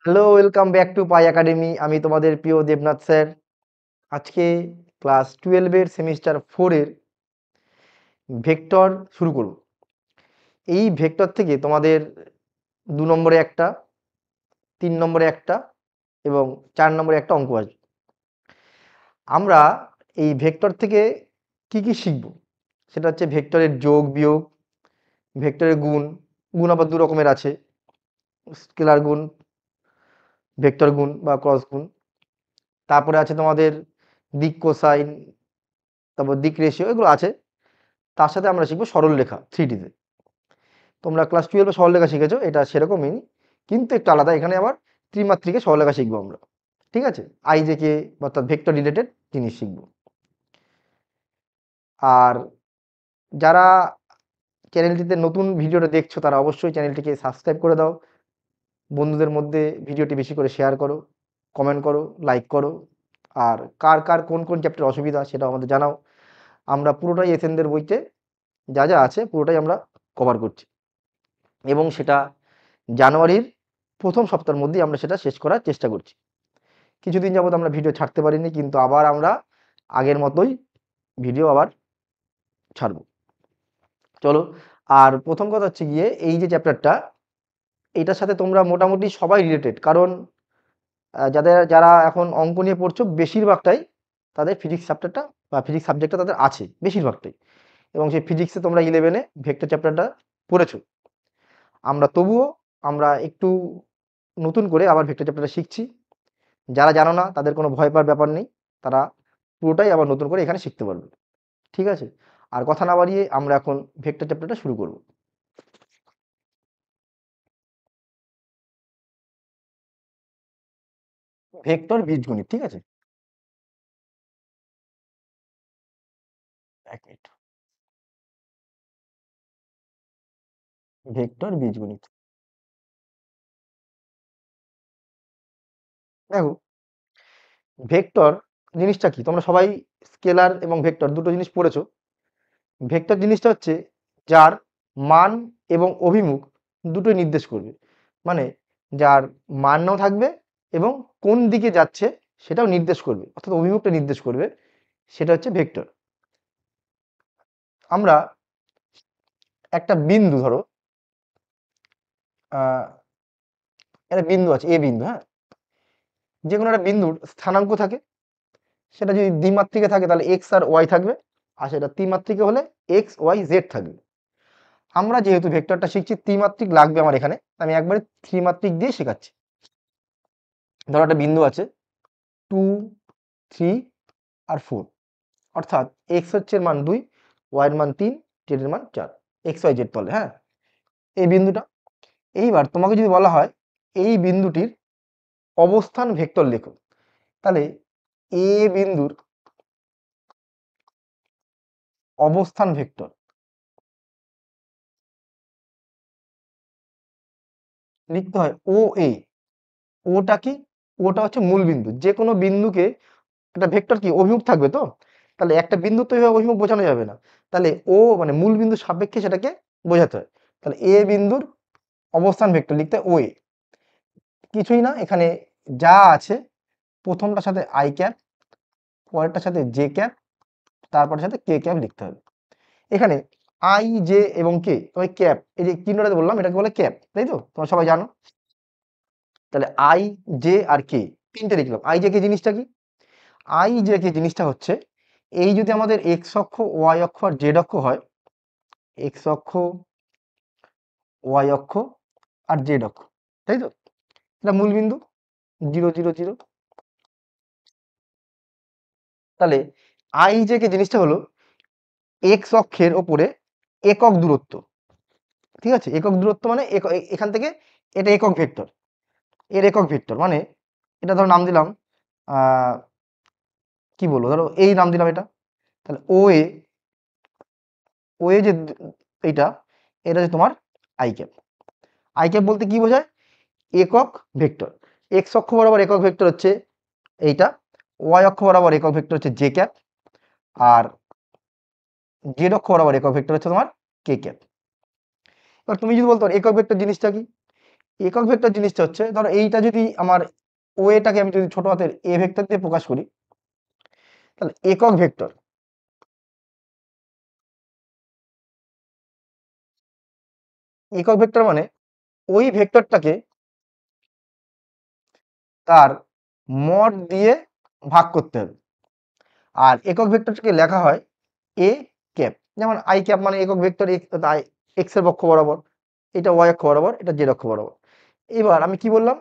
Hello, welcome back to pi academy. আমি তোমাদের প্রিয় দেবনাথ স্যার। আজকে ক্লাস 12 এর সেমিস্টার 4 এর ভেক্টর শুরু করব। এই ভেক্টর থেকে তোমাদের 2 নম্বরে একটা, 3 নম্বরে একটা এবং 4 নম্বরে একটা অঙ্ক আসবে। আমরা এই ভেক্টর থেকে কি শিখব? সেটা হচ্ছে ভেক্টরের যোগ, বিয়োগ, ভেক্টরের গুণ। গুণ আবার 2 রকমের আছে। স্কেলার গুণ, ভেক্টর গুণ বা ক্রস গুণ। তারপরে আছে তোমাদের দিক কোসাইন, তারপর দিক রেশিও এগুলো আছে। তার সাথে আমরা শিখবো সরলরেখা 3D তে। তোমরা ক্লাস 12 এ সরলরেখা শিখেছো, এটা সেরকমই কিন্তু একটু আলাদা। এখানে আবার ত্রিমাত্রিকে সরলরেখা শিখবো আমরা। ঠিক আছে? আইজেকে অর্থাৎ ভেক্টর রিলেটেড জিনিস শিখবো। আর যারা চ্যানেলটিতে নতুন ভিডিওটা দেখছো তারা অবশ্যই চ্যানেলটিকে সাবস্ক্রাইব করে দাও। বন্ধুদের মধ্যে ভিডিওটি বেশি করে শেয়ার করো, কমেন্ট করো, লাইক করো। আর কার কোন চ্যাপ্টার অসুবিধা সেটাও আমাদের জানাও। আমরা পুরোটাই এসএনদের বইতে যা আছে পুরোটাই আমরা কভার করছি এবং সেটা জানুয়ারির 1ম সপ্তাহের মধ্যেই আমরা সেটা শেষ করার চেষ্টা করছি। কিছুদিন যাবত আমরা ভিডিও ছাড়তে পারিনি, কিন্তু আবার আমরা আগের মতোই ভিডিও আবার ছাড়ব। চলো, আর প্রথম কথা হচ্ছে গিয়ে এই যে চ্যাপ্টারটা, এইটার সাথে তোমরা মোটামুটি সবাই রিলেটেড। কারণ যারা এখন অঙ্ক নিয়ে পড়ছো বেশিরভাগটাই তাদের ফিজিক্স চ্যাপ্টারটা বা ফিজিক্স সাবজেক্টটা তাদের আছে বেশিরভাগটাই, এবং সেই ফিজিক্সে তোমরা 11-এ ভেক্টর চ্যাপ্টারটা পড়েছো। তবুও আমরা একটু নতুন করে আবার ভেক্টর চ্যাপ্টারটা শিখছি। যারা জানো না তাদের কোনো ভয় পাওয়ার ব্যাপার নেই, তারা পুরোটাই আবার নতুন করে এখানে শিখতে পারবে। ঠিক আছে? আর কথা না বাড়িয়ে আমরা এখন ভেক্টর চ্যাপ্টারটা শুরু করব। ভেক্টর বীজগণিত, ঠিক আছে? এক মিনিট। ভেক্টর বীজগণিত, দেখো ভেক্টর জিনিসটা কি তোমরা সবাই স্কেলার এবং ভেক্টর দুটো জিনিস পড়েছো। ভেক্টর জিনিসটা হচ্ছে যার মান এবং অভিমুখ দুটোই নির্দেশ করবে। মানে যার মানও থাকবে এবং কোন দিকে যাচ্ছে সেটাও নির্দেশ করবে, অর্থাৎ অভিমুখটা নির্দেশ করবে। সেটা হচ্ছে ভেক্টর। আমরা একটা বিন্দু ধরো, আহ, একটা বিন্দু আছে এ বিন্দু, হ্যাঁ? যে কোনো একটা বিন্দুর স্থানাঙ্ক থাকে। সেটা যদি দ্বিমাত্রিকে থাকে তাহলে এক্স আর ওয়াই থাকবে, আর সেটা ত্রিমাত্রিকে হলে এক্স ওয়াই জেড থাকবে। আমরা যেহেতু ভেক্টরটা শিখছি ত্রিমাত্রিক লাগবে আমার এখানে, আমি একবারে ত্রিমাত্রিক দিয়ে শেখাচ্ছি। ধরো একটা বিন্দু আছে 2, 3 আর 4, অর্থাৎ এক্স হচ্ছে এর মান 2, ওয়াই এর মান 3, জেড এর মান 4, এক্স ওয়াই জেড তলে, হ্যাঁ? এই বিন্দুটা। এইবার তোমাকে যদি বলা হয় এই বিন্দুটির অবস্থান ভেক্টর লেখো, তাহলে এ বিন্দুর অবস্থান ভেক্টর লিখতে হয় ও এ। ওটা কি? ওটা হচ্ছে মূল বিন্দু। যে কোনো বিন্দুকে একটা ভেক্টর কি অভিমুখ থাকবে তো, তাহলে একটা বিন্দু তো এভাবে অভিমুখ বোঝানো যাবে না। তাহলে ও মানে মূল বিন্দুর সাপেক্ষে সেটাকে বোঝাতে হয়। তাহলে এ বিন্দুর অবস্থান ভেক্টর লিখতে হয় ও এ। কিছুই না, এখানে যা আছে প্রথমটার সাথে আই ক্যাপ, পরেরটার সাথে জে ক্যাপ, তারপরের সাথে কে ক্যাপ লিখতে হবে। এখানে আই জে এবং কে, তবে ক্যাপ এই যে চিহ্নটাতে বললাম এটাকে বলে ক্যাপ, তাই তো তোমরা সবাই জানো। তাহলে আই জে আর কে তিনটে লিখলাম। আই জে কে জিনিসটা কি? আই জে কে জিনিসটা হচ্ছে এই যদি আমাদের এক্স অক্ষ, ওয়াই অক্ষ আর জেড অক্ষ হয়, এক্স অক্ষ, ওয়াই অক্ষ আর জেড অক্ষ, তাই তো? এটা মূল বিন্দু 0 0 0। তাহলে আই জে কে জিনিসটা হলো এক্স অক্ষের ওপরে একক দূরত্ব। ঠিক আছে? একক দূরত্ব মানে এখান থেকে এটা একক ভেক্টর, এর একক ভেক্টর মানে এটা ধরো নাম দিলাম, কি বলবো, ধরো এই নাম দিলাম এটা। তাহলে ও এ, ও এ যে এইটা, এটা হচ্ছে তোমার আই ক্যাপ। আই ক্যাপ বলতে কি বোঝায়? একক ভেক্টর। এক্স অক্ষ বরাবর একক ভেক্টর হচ্ছে এইটা, ওয়াই অক্ষ বরাবর একক ভেক্টর হচ্ছে জে ক্যাপ, আর জেড অক্ষ বরাবর একক ভেক্টর হচ্ছে তোমার কে ক্যাপ। এবার তুমি যদি বলতো একক ভেক্টর জিনিসটা কি, একক ভেক্টর জিনিসটা হচ্ছে, ধরো এইটা যদি আমার ওয়েটাকে আমি যদি ছোট হাতের এ ভেক্টর দিয়ে প্রকাশ করি, তাহলে একক ভেক্টর মানে ওই ভেক্টরটাকে তার মড দিয়ে ভাগ করতে হবে। আর একক ভেক্টরটাকে লেখা হয় এ ক্যাপ। যেমন আই ক্যাপ মানে একক ভেক্টর, এক্স এর অক্ষ বরাবর, এটা ওয়াই অক্ষ বরাবর, এটা জেড অক্ষ বরাবর। এবার আমি কি বললাম,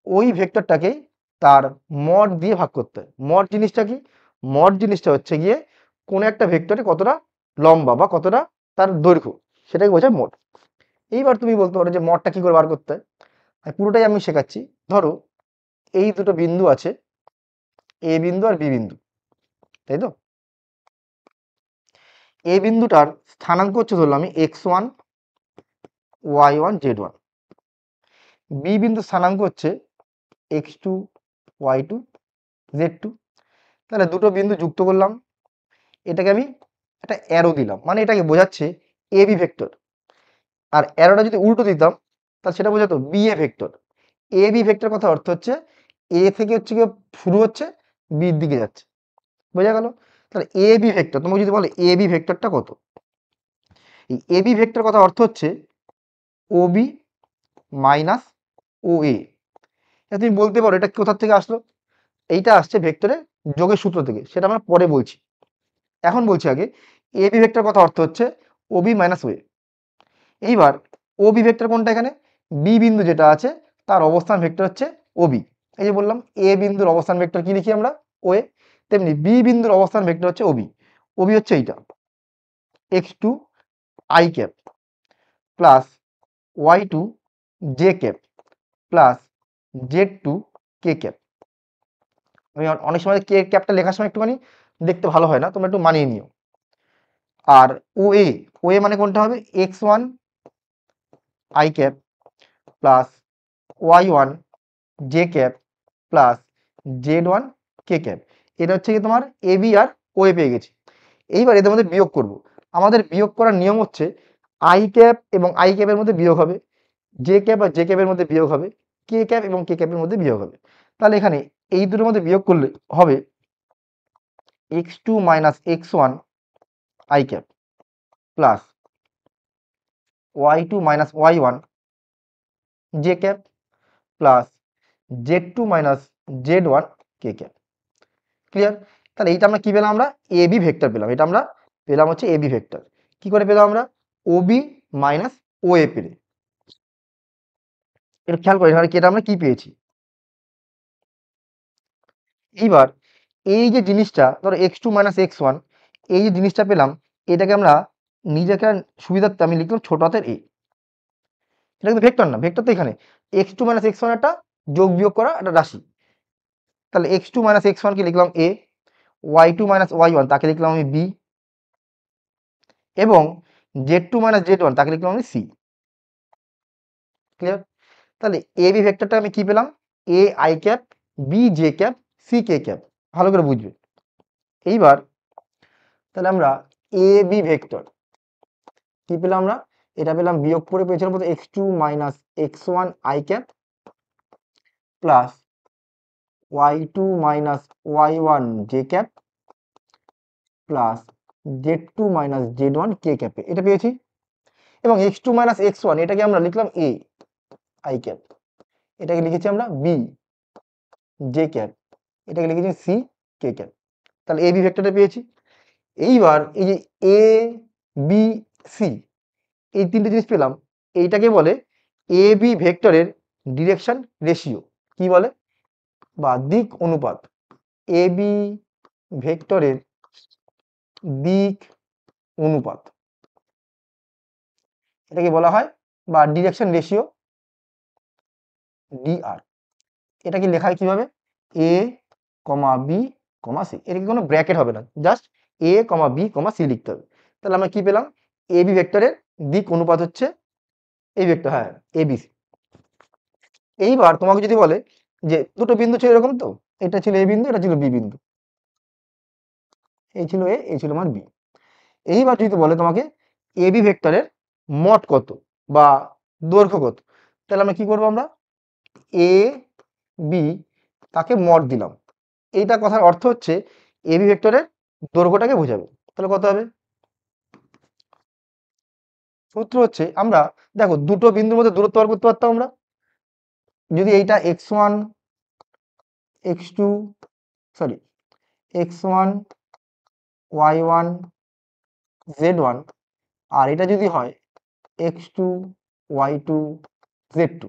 ওই ভেক্টরটাকেই তার মড দিয়ে ভাগ করতে হয়। মড জিনিসটা কি? মড জিনিসটা হচ্ছে গিয়ে কোনো একটা ভেক্টরে কতটা লম্বা বা কতটা তার দৈর্ঘ্য, সেটাকে বোঝায় মড। এইবার তুমি বলতে পারো যে মডটা কি করে বার করতে হয়, পুরোটাই আমি শেখাচ্ছি। ধরো এই দুটো বিন্দু আছে, এ বিন্দু আর বি বিন্দু, তাই তো? এ বিন্দুটার স্থানাঙ্ক হচ্ছে, ধরলাম আমি x1 y1 z1। বি বিন্দুর স্থানাঙ্ক হচ্ছে x2 y2 z2। তাহলে দুটো বিন্দু যুক্ত করলাম, এটাকে আমি একটা অ্যারো দিলাম, মানে এটাকে বোঝাচ্ছে এ বি ভেক্টর। আর অ্যারোটা যদি উল্টো দিতাম, তাহলে সেটা বোঝাতো B A vector. A B vector কথা অর্থ হচ্ছে এ থেকে হচ্ছে গিয়ে শুরু হচ্ছে, বির দিকে যাচ্ছে। বোঝা গেল? তাহলে এ বি ভেক্টর, তোমাকে যদি বলে এ বি ভেক্টরটা কত, এই এ বি ভেক্টর কথা অর্থ হচ্ছে ও বি মাইনাস ও এ। তুমি বলতে পারো এটা কোথা থেকে আসলো, এইটা আসছে ভেক্টরের যোগের সূত্র থেকে, সেটা আমরা পরে বলছি। এখন বলছি আগে এ বি ভেক্টর কথা অর্থ হচ্ছে ও বি মাইনাস ও এ। এইবার ও বি ভেক্টর কোনটা, এখানে বি বিন্দু যেটা আছে তার অবস্থান ভেক্টর হচ্ছে ও বি। এই যে বললাম এ বিন্দুর অবস্থান ভেক্টর কি লিখি আমরা, ও এ, তেমনি বি বিন্দুর অবস্থান ভেক্টর হচ্ছে ও বি। ও বি হচ্ছে এইটা x2 i cap plus y2 J cap plus z2 K cap. আমি অনেক সময় কে ক্যাপটা লেখার সময় একটুখানি দেখতে ভালো হয় না, তোমরা একটু মানিয়ে নিও। আর ও এ মানে কোনটা হবে, x1 i cap plus y1 J cap plus z1 K cap. এটা হচ্ছে কি তোমার এ বি আর ও এ পেয়ে গেছি। এইবার এদের মধ্যে বিয়োগ করব। আমাদের বিয়োগ করার নিয়ম হচ্ছে আই ক্যাপ এবং আই ক্যাপের মধ্যে বিয়োগ হবে, জে ক্যাপ আর জে ক্যাপের মধ্যে বিয়োগ হবে, কে ক্যাপ এবং কে ক্যাপের মধ্যে বিয়োগ হবে। তাহলে এখানে এই দুটোর মধ্যে বিয়োগ করলে হবে x2 minus x1 I cap plus y2 minus y1 J cap plus z2 minus z1 K cap. Clear? তাহলে এইটা আমরা কি পেলাম, আমরা এ বি ভেক্টর পেলাম। এটা আমরা পেলাম হচ্ছে এ বি ভেক্টর। কি করে পেলাম আমরা, ও বি মাইনাস ও এ পেলে। এটা খেয়াল করি এখানে কি, এটা আমরা কি পেয়েছি। এইবার এই যে জিনিসটা ধরো x2 মাইনাস x1, এই যে জিনিসটা পেলাম, এটাকে আমরা নিজেকে সুবিধার্থে আমি লিখলাম ছোট হাতের এ। এটা কিন্তু ভেক্টর না, ভেক্টর তো এখানে x2 মাইনাস x1 একটা যোগ বিয়োগ করা একটা রাশি। তাহলে x2 মাইনাস x1 কে লিখলাম এ, y2 মাইনাস y1 তাকে লিখলাম আমি বি, এবং z2 মাইনাস z1 তাকে লিখলাম আমি সি। ক্লিয়ার? তাহলে এ বি ভেক্টরটা আমি কি পেলাম, a i cap, b j cap, c k cap. ভালো করে বুঝবে। এইবার তাহলে আমরা এ বি ভেক্টর কি পেলাম, আমরা এটা পেলাম বিয়োগ করে পেয়েছিলাম x2 minus x1 I cap plus y2 minus y1 J cap plus z2 minus z1 কে ক্যাপে, এটা পেয়েছি। এবং x2 মাইনাস x1 এটাকে আমরা লিখলাম এ আই ক্যাপ, এটাকে লিখেছি আমরা বি জে ক্যাপ, এটাকে লিখেছি সি কে ক্যাপ। তাহলে এ বি ভেক্টরটা পেয়েছি। এইবার এই যে এ বি সি, এই তিনটে জিনিস পেলাম, এইটাকে বলে এ বি ভেক্টরের ডিরেকশন রেশিও। কি বলে, বা দিক অনুপাত। এ বি ভেক্টরের দিক অনুপাত, এটাকে বলা হয় বা ডিরেকশন রেশিও ডিআর। এটাকে লেখা হয় কিভাবে, এ কমা বি কমা সি, এটাকে কোনো ব্র্যাকেট হবে না, just a comma B comma C লিখতে হবে। তাহলে আমরা কি পেলাম, এ বি ভেক্টরের দিক অনুপাত হচ্ছে এই ভেক্টর, হ্যাঁ এবিসি। এইবার তোমাকে যদি বলে যে দুটো বিন্দু ছিল এরকম, তো এটা ছিল এ বিন্দু, এটা ছিল বি বিন্দু, এই ছিল এ, এই ছিল আমার বি। এইবার যদি বলে তোমাকে এ বি ভেক্টরের মড কত বা দৈর্ঘ্য কত, তাহলে আমরা কি করবো, আমরা এ বি তাকে মড দিলাম। এইটা কথার অর্থ হচ্ছে এ বি ভেক্টরের দৈর্ঘ্যটাকে বোঝাবে। তাহলে কত হবে? সূত্র হচ্ছে, আমরা দেখো দুটো বিন্দুর মধ্যে দূরত্ব বার করতে পারতাম আমরা। যদি এইটা x1 x2 sorry x1 y1 z1 আর এটা যদি হয় x2 y2 z2,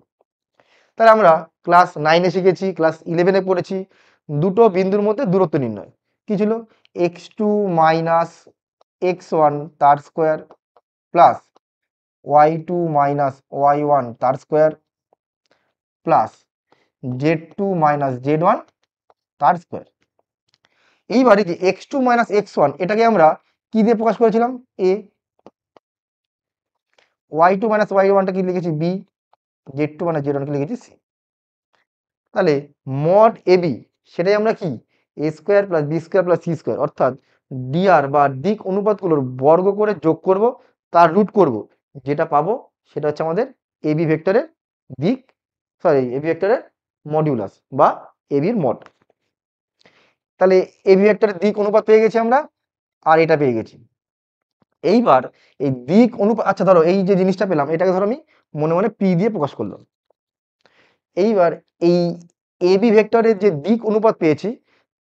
তাহলে আমরা ক্লাস 9-এ শিখেছি, ক্লাস 11-এ পড়েছি দুটো বিন্দুর মধ্যে দূরত্ব নির্ণয়। কি ছিল? x2 মাইনাস x1 তার square plus y2 minus y1 তার square plus z2 minus z1 তার স্কোয়ার। এইবারে যে x2 মাইনাস x1 এটাকে আমরা কি দিয়ে প্রকাশ করেছিলাম? a। y2 মাইনাস y1টা কি লিখেছি? b। z2 মাইনাস z1 কে লিখেছি c। তাহলে মড এবি সেটাই আমরা কি A square plus B square plus C square, অর্থাৎ ডিআর বা দিক অনুপাতগুলোর বর্গ করে যোগ করব, তার রুট করব, যেটা পাবো সেটা হচ্ছে আমাদের এবি ভেক্টরের দিক, এবি ভেক্টরের মডিউলাস বা এবির মড। তাহলে এবি ভেক্টরের দিক অনুপাত পেয়ে গেছি আমরা, আর এটা পেয়ে গেছি। এইবার এই দিক অনুপাত, আচ্ছা ধরো এই যে জিনিসটা পেলাম এটাকে ধরো আমি মনে মনে পি দিয়ে প্রকাশ করলাম। এইবার এই এবি ভেক্টরের যে দিক অনুপাত পেয়েছি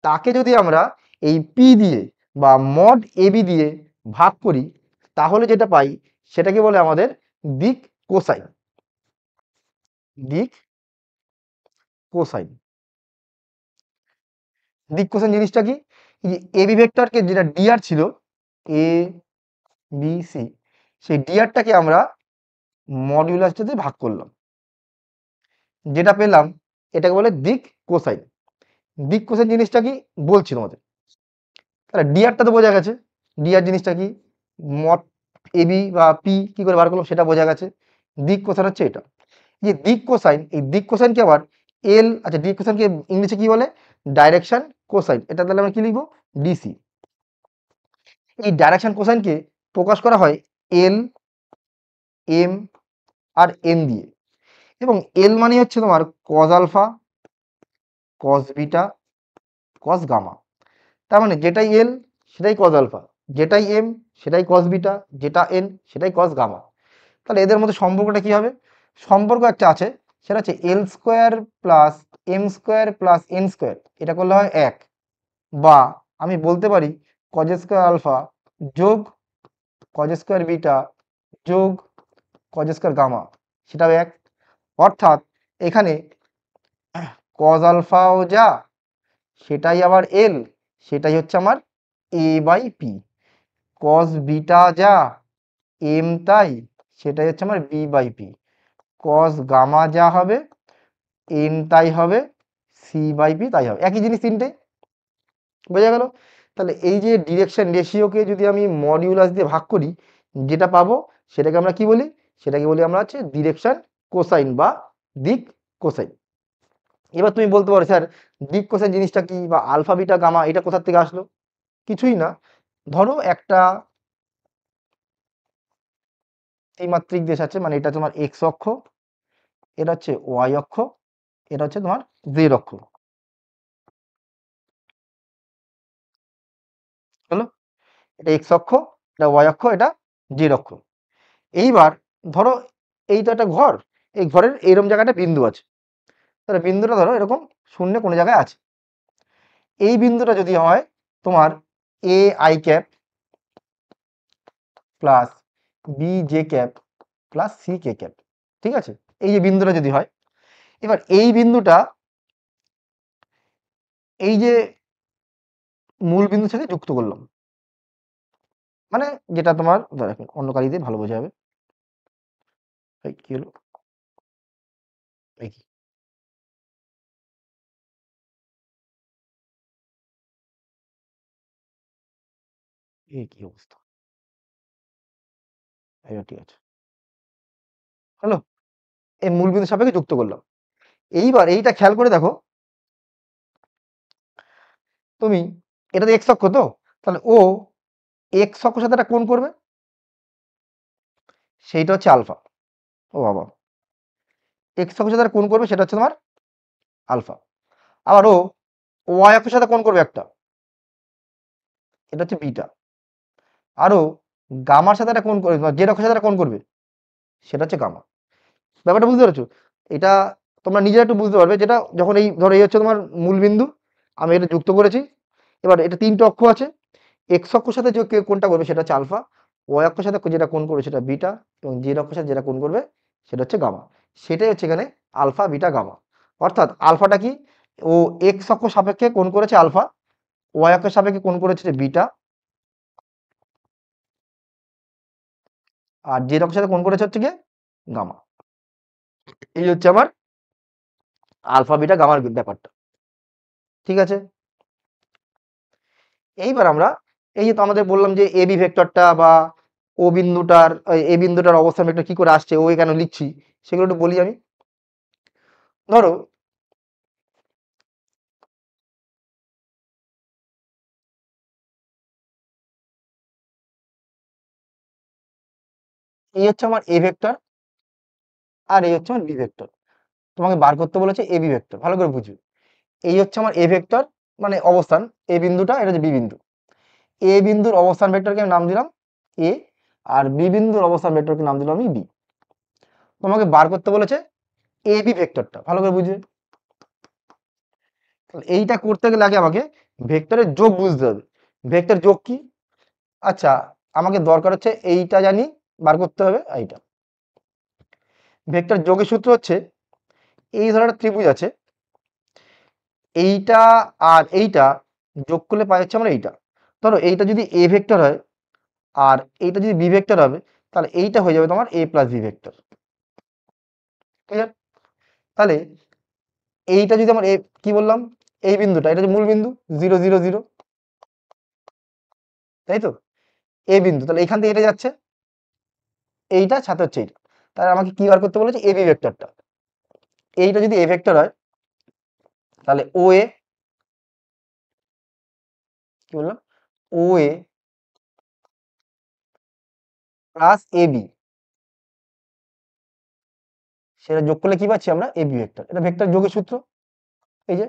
তাকে যদি আমরা এই পি দিয়ে বা মড এবি দিয়ে ভাগ করি, তাহলে যেটা পাই সেটাকে বলে আমাদের দিক কোসাইন। দিক কোসাইন। দিক কোসাইন জিনিসটা কি? এই যে এবি ভেক্টরকে যেটা ডিআর ছিল এ বি সি, সেই ডিআরটাকে আমরা মডিউলাসটা দিয়ে ভাগ করলাম, যেটা পেলাম এটাকে বলে দিক কোসাইন। দিক কোসাইন জিনিসটা কি বলছি তোমাদের। তাহলে ডিআরটা তো বোঝা গেছে, ডিআর জিনিসটা কি, মড এবি বা পি কি করে বার করলাম সেটা বোঝা গেছে। দিক কোসাইন হচ্ছে এটা। যে দিক কোসাইন, এই দিক কোসাইনকে আবার এল, আচ্ছা দিক কোসাইনকে ইংলিশে কি বলে? Direction cosine. এটা তাহলে আমরা কি লিখবো? ডিসি। এই ডাইরেকশন কোসাইনকে প্রকাশ করা হয় এল, এম আর এন দিয়ে। এবং এল মানে হচ্ছে তোমার cos alpha, cos beta, cos gamma. তার মানে যেটাই এল সেটাই কজ আলফা, যেটাই এম সেটাই কজ বিটা, যেটা এন সেটাই কজ গামা। তাহলে এদের মধ্যে সম্পর্কটা কি হবে? সম্পর্ক একটা আছে, সেটা হচ্ছে L square plus M square plus N square, এটা করলে হয় 1। বা আমি বলতে পারি কজ স্কোয়ার আলফা যোগ কজ স্কোয়ার বিটা যোগ কজ স্কোয়ার গামা, সেটাও 1। অর্থাৎ এখানে কজ আলফাও যা সেটাই আবার এল, সেটাই হচ্ছে আমার a by p. Cos beta যা এম তাই, সেটাই হচ্ছে আমার b by p. Cos gamma যা হবে এন তাই হবে, সি বাই পি তাই হবে, একই জিনিস তিনটে। বোঝা গেল? তাহলে এই যে ডিরেকশন রেশিওকে যদি আমি মডিউলাস দিয়ে ভাগ করি, যেটা পাবো সেটাকে আমরা কি বলি? সেটাকে বলি আমরা হচ্ছে ডিরেকশন কোসাইন বা দিক কোসাইন। এবার তুমি বলতে পারো স্যার দিক কোসাইন জিনিসটা কি, বা আলফা বিটা গামা এটা কোথা থেকে আসলো? কিছুই না, ধরো একটা ত্রিমাত্রিক দেশ আছে, মানে এটা তোমার এক্স অক্ষ, এটা হচ্ছে ওয়াই অক্ষ, এটা হচ্ছে তোমার জেড অক্ষ। হলো, এটা এক্স অক্ষ, এটা ওয়াই অক্ষ, এটা জেড অক্ষ। এইবার ধরো এই তো একটা ঘর, এই ঘরের এইরকম জায়গাটা বিন্দু আছে। তাহলে বিন্দুটা ধরো এরকম শূন্যে কোনো জায়গায় আছে। এই বিন্দুটা যদি হয় তোমার a i cap plus b j cap plus c k cap, ঠিক আছে? এই যে বিন্দুটা যদি হয়, এবার এই বিন্দুটা এই যে মূল বিন্দুর সাথে যুক্ত করলাম, মানে যেটা তোমার ধরো এখন অন্য কালি দিয়ে ভালো বোঝা যাবে। এই কি হলো? এই কি? এই কি অবস্থা? এবার ঠিক আছে, হলো। এই মূল বিন্দুর সাপেক্ষে যুক্ত করলাম। এইবার এইটা খেয়াল করে দেখো তুমি, এটা তো এক্স অক্ষ, তো তাহলে ও এক্স অক্ষের সাথে একটা কোণ করবে, সেইটা হচ্ছে আলফা। ও বাবা, এক্স অক্ষের সাথে কোণ করবে সেটা হচ্ছে তোমার আলফা। আবার ও ওয়াই অক্ষের সাথে কোণ করবে একটা, এটা হচ্ছে বিটা। আরও গামার সাথে একটা কোণ করবে, জেড অক্ষের সাথে একটা কোণ করবে, সেটা হচ্ছে গামা। ব্যাপারটা বুঝতে পেরেছো? এটা তোমরা নিজেরা একটু বুঝতে পারবে, যেটা যখন এই ধরো এই হচ্ছে তোমার মূল বিন্দু, আমি এটা যুক্ত করেছি। এবার এটা তিনটে অক্ষ আছে, এক্স অক্ষের সাথে যে কোণটা করবে সেটা হচ্ছে আলফা, ওয়াই অক্ষের সাথে যেটা কোণ করবে সেটা বিটা, এবং জেড অক্ষের সাথে যেটা কোণ করবে সেটা হচ্ছে গামা। সেটাই হচ্ছে এখানে আলফা বিটা গামা। অর্থাৎ আলফাটা কি, ও এক্স অক্ষ সাপেক্ষে কোণ করেছে আলফা, ওয়াই অক্ষের সাপেক্ষে কোণ করেছে বিটা, আর জেড অক্ষের সাথে কোণ করেছে হচ্ছে গিয়ে গামা। এই হচ্ছে আমার আলফা বিটা গামার ব্যাপারটা। ঠিক আছে, এইবার আমরা এই যে তো আমাদের বললাম যে এবি ভেক্টরটা বা এ বিন্দুটার অবস্থান ভেক্টর কি করে আসছে, ও কেন লিখছি, সেগুলো একটু বলি আমি। ধরো এই হচ্ছে আমার এ ভেক্টর, আর এই হচ্ছে আমার বি ভেক্টর। তোমাকে বার করতে বলেছে এ বি ভেক্টর, ভালো করে বুঝবে। এই হচ্ছে আমার এ ভেক্টর, মানে অবস্থান, এ বিন্দুটা, এটা হচ্ছে বি বিন্দু। এ বিন্দুর অবস্থান ভেক্টরকে আমি নাম দিলাম এ, আর বি বিন্দুর অবস্থান ভেক্টরকে নাম দিলাম আমি বি। তোমাকে বার করতে বলেছে এ বি ভেক্টরটা, ভালো করে বুঝবে। তাহলে এইটা করতে গেলে আগে আমাকে ভেক্টরের যোগ বুঝতে হবে। ভেক্টর যোগ কি? আচ্ছা, আমাকে দরকার হচ্ছে এইটা জানি, বার করতে হবে এইটা। ভেক্টর যোগের সূত্র হচ্ছে, এই ধরনের একটা ত্রিভুজ আছে, এইটা আর এইটা যোগ করলে পাই হচ্ছে আমরা এইটা। ধরো এইটা যদি এ ভেক্টর হয় আর এইটা যদি বি ভেক্টর হবে, তাহলে এইটা হয়ে যাবে তোমার এ প্লাস বি ভেক্টর। ক্লিয়ার? তাহলে এইটা যদি আমার কি বললাম, এই বিন্দুটা, এটা হচ্ছে মূল বিন্দু 0 0 0, তাই তো? এ বিন্দু, তাহলে এখান থেকে এটা যাচ্ছে, এইটা সাথে হচ্ছে এইটা। তাহলে আমাকে কি বার করতে বলেছে, এ বি ভেক্টরটা। এইটা যদি এ ভেক্টর হয়, তাহলে ও এ, কি বললাম, ও এ প্লাস এ বি, সেটা যোগ করলে কি পাচ্ছি আমরা, এ বি ভেক্টর। এটা ভেক্টর যোগের সূত্র। এই যে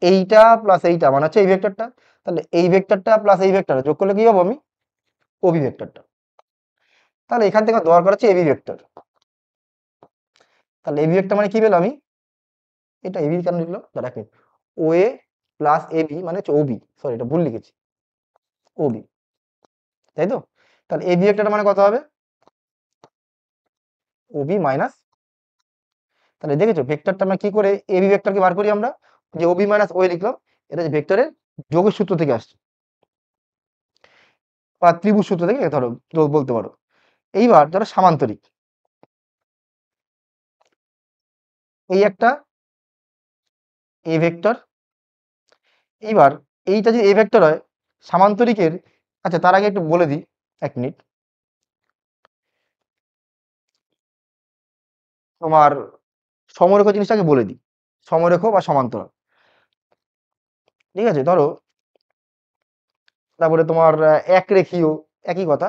এইটা প্লাস এইটা মানে হচ্ছে এই ভেক্টরটা, তাহলে এই ভেক্টরটা প্লাস এই ভেক্টর যোগ করলে কি পাবো আমি, ও বি ভেক্টরটা। তাহলে এখান থেকে দরকার হচ্ছে এ বি ভেক্টর। তাহলে এ বি ভেক্টর মানে কি পেলাম আমি, এটা এ বি কেন লিখলো, দেখেন, ও এ প্লাস এ বি মানে হচ্ছে ও বি, সরি এটা ভুল লিখেছি, ও বি, তাই তো? তাহলে এ বি ভেক্টর মানে কত হবে, ও বি মাইনাস, তাহলে দেখেছো ভেক্টরটা আমরা কি করে এ বি ভেক্টরকে বার করি আমরা, যে ও বি মাইনাস ও এ লিখলাম, এটা যে ভেক্টরের যোগের সূত্র থেকে আসছে, বা ত্রিভুজ সূত্র থেকে ধরো বলতে পারো। এইবার ধরো সামান্তরিক, এই একটা এ ভেক্টর। এইবার এইটা যদি এ ভেক্টর হয় সামান্তরিকের, আচ্ছা তার আগে একটু বলে দিই, 1 মিনিট, তোমার সমরেখ জিনিসটাকে বলে দিই, সমরেখ বা সমান্তরাল। ঠিক আছে, ধরো তারপরে তোমার এক রেখীয়, একই কথা।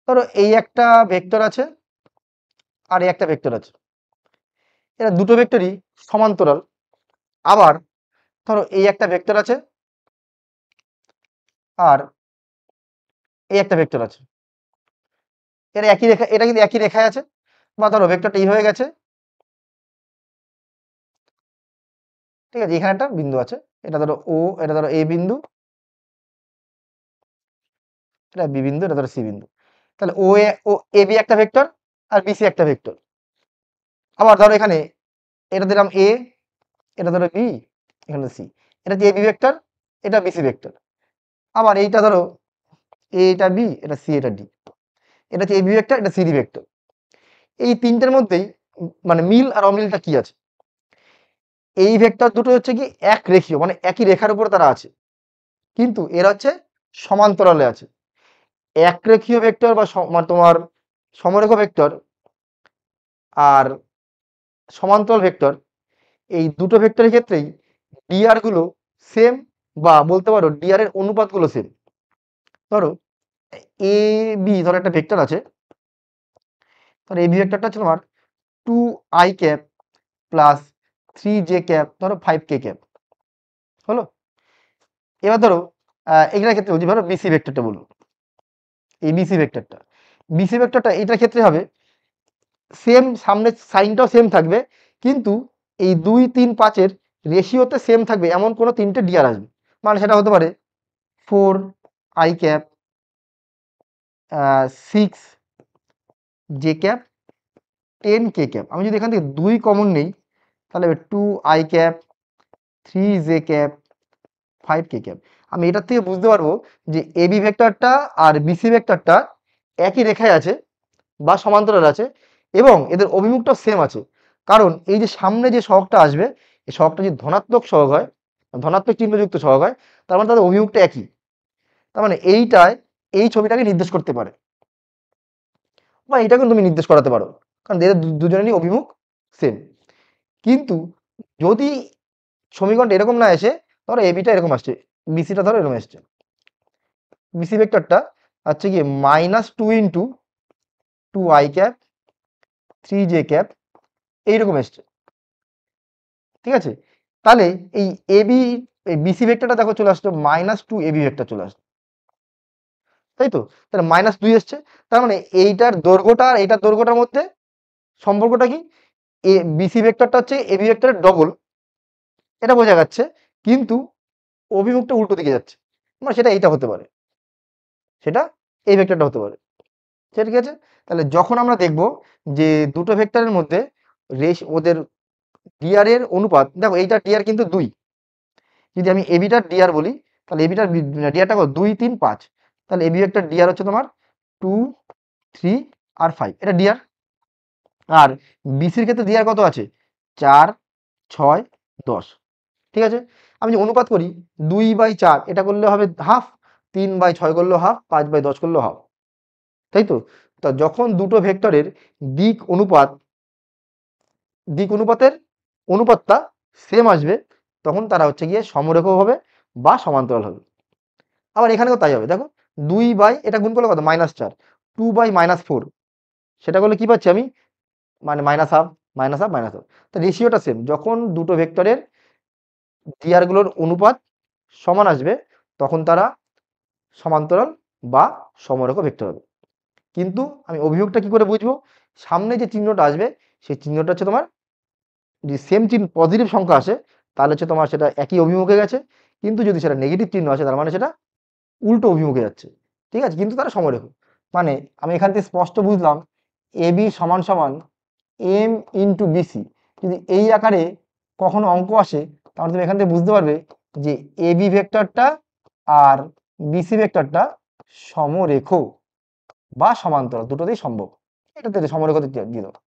ধরো এই একটা ভেক্টর আছে আর এই একটা ভেক্টর আছে, এরা দুটো ভেক্টরই সমান্তরাল। আবার ধরো এই একটা ভেক্টর আছে আর এই একটা ভেক্টর আছে, এরা একই রেখা, এটা কিন্তু একই রেখায় আছে। বা ধরো ভেক্টরটা এই হয়ে গেছে, ঠিক আছে, এখানে একটা বিন্দু আছে, এটা ধরো ও, এটা ধরো এ বিন্দু, এটা বি বিন্দু, এটা ধরো সি বিন্দু। তাহলে ও এ বি একটা ভেক্টর আর বি সি একটা ভেক্টর। আবার ধরো এখানে এটা দিলাম এ, এটা ধরো বি, এখানে সি, এটা হচ্ছে এ বি ভেক্টর, এটা বি সি ভেক্টর। আবার এইটা ধরো এটা বি, এটা সি, এটা ডি, এটা হচ্ছে এ বি ভেক্টর, এটা সি ডি ভেক্টর। এই তিনটের মধ্যেই মানে মিল আর অমিলটা কি আছে, এই ভেক্টর দুটো হচ্ছে কি এক রেখীয়, মানে একই রেখার উপর তারা আছে, কিন্তু এরা হচ্ছে সমান্তরালে আছে। এক রেখীয় ভেক্টর বা মানে তোমার সমরেখ ভেক্টর আর সমান্তরাল ভেক্টর, এই দুটো ভেক্টরের ক্ষেত্রেই ডিআর গুলো সেম, বা বলতে পারো ডিআর এর অনুপাতগুলো সেম। ধরো এ বি, ধরো একটা ভেক্টর আছে, ধরো এ বি ভেক্টরটা হচ্ছে তোমার two i cap plus 3j cap, ধরো 5k ক্যাপ হলো। এবার ধরো এগুলোর ক্ষেত্রে বলছি, ধরো বিসি ভেক্টরটা বলবো, এই বিসি ভেক্টরটা এটার ক্ষেত্রে হবে সেম, সামনে সাইনটাও সেম থাকবে, কিন্তু এই 2, 3, 5-এর রেশিওতে সেম থাকবে এমন কোনো তিনটে ডিয়ার আসবে। মানে সেটা হতে পারে 4i cap, 6j cap, 10k cap. আমি যদি এখান থেকে 2 কমন নেই তাহলে 2i cap, 3j cap, 5k cap. আমি এটার থেকে বুঝতে পারবো যে এবি ভেক্টরটা আর বিসি ভেক্টরটা একই রেখায় আছে বা সমান্তরাল আছে, এবং এদের অভিমুখটাও সেম আছে। কারণ এই যে সামনে যে সহগটা আসবে, এই সহগটা যদি ধনাত্মক সহগ হয়, ধনাত্মক চিহ্নযুক্ত সহগ হয়, তার মানে তাদের অভিমুখটা একই। তার মানে এইটায় এই ছবিটাকে নির্দেশ করতে পারে, বা এইটাকে তুমি নির্দেশ করাতে পারো, কারণ এদের দুজনেরই অভিমুখ সেম। কিন্তু যদি সমীকরণটা এরকম না এসে, ধরো এবিটা এরকম আসছে, বিসিটা ধরো এরকম আসছে, বিসি ভেক্টরটা হচ্ছে কি -2 × 2i ক্যাপ, 3j ক্যাপ এইরকম এসছে, ঠিক আছে। তাহলে এই এবি, এই বিসি ভেক্টরটা দেখো চলে আসলো -2 এবি ভেক্টর চলে আসলো, তাই তো। তাহলে -2 এসছে, তার মানে এইটার দৈর্ঘ্যটা আর এইটার দৈর্ঘ্যটার মধ্যে সম্পর্কটা কি, এ বিসি ভেক্টরটা হচ্ছে এবি ভেক্টরের ডবল, এটা বোঝা যাচ্ছে, কিন্তু অভিমুখটা উল্টো দিকে যাচ্ছে, মানে সেটা এইটা হতে পারে, সেটা এই ভেক্টরটা হতে পারে, ঠিক আছে। তাহলে যখন আমরা দেখব যে দুটো ভেক্টরের মধ্যে ওদের ডিআর এর অনুপাত, দেখো এইটা ডিআর কিন্তু 2, যদি আমি এবিটার ডিআর বলি তাহলে এবিটার ডিআরটা কত, 2, 3, 5, তাহলে এবি ভেক্টর ডিআর হচ্ছে তোমার 2, 3 আর 5, এটা ডিআর। আর বিসির ক্ষেত্রে ডিআর কত আছে, 4, 6, 10, ঠিক আছে। আমি যে অনুপাত করি 2/4, এটা করলে হবে হাফ, 3/6 করলেও হাফ, 5/10 করলেও হাফ, তাই তো। তা যখন দুটো ভেক্টরের দিক অনুপাতের অনুপাতটা সেম আসবে, তখন তারা হচ্ছে গিয়ে সমরেখ হবে বা সমান্তরাল হবে। আবার এখানেও তাই হবে, দেখো 2 বাই, এটা গুণ করলে কত, -4, 2/-4, সেটা করলে কি পাচ্ছি আমি, মানে -1/2, -1/2, -1/2। তো রেশিওটা সেম, যখন দুটো ভেক্টরের ডিআরগুলোর অনুপাত সমান আসবে তখন তারা সমান্তরাল বা সমরেখ ভেক্টর হবে। কিন্তু আমি অভিমুখটা কি করে বুঝবো, সামনে যে চিহ্নটা আসবে সেই চিহ্নটা হচ্ছে তোমার, যদি সেম চিহ্ন পজিটিভ সংখ্যা আসে তাহলে হচ্ছে তোমার সেটা একই অভিমুখে গেছে, কিন্তু যদি সেটা নেগেটিভ চিহ্ন আসে তার মানে সেটা উল্টো অভিমুখে যাচ্ছে, ঠিক আছে, কিন্তু তারা সমরেখ। মানে আমি এখান থেকে স্পষ্ট বুঝলাম এবি সমান সমান এম ইন্টু বিসি, যদি এই আকারে কখনো অঙ্ক আসে তাহলে তুমি এখান থেকে বুঝতে পারবে যে এবি ভেক্টরটা আর বিসি ভেক্টরটা সমরেখ বা সমান্তরাল, দুটোতেই সম্ভব। এটাতে সমরেখতে দিয়ে দেবো,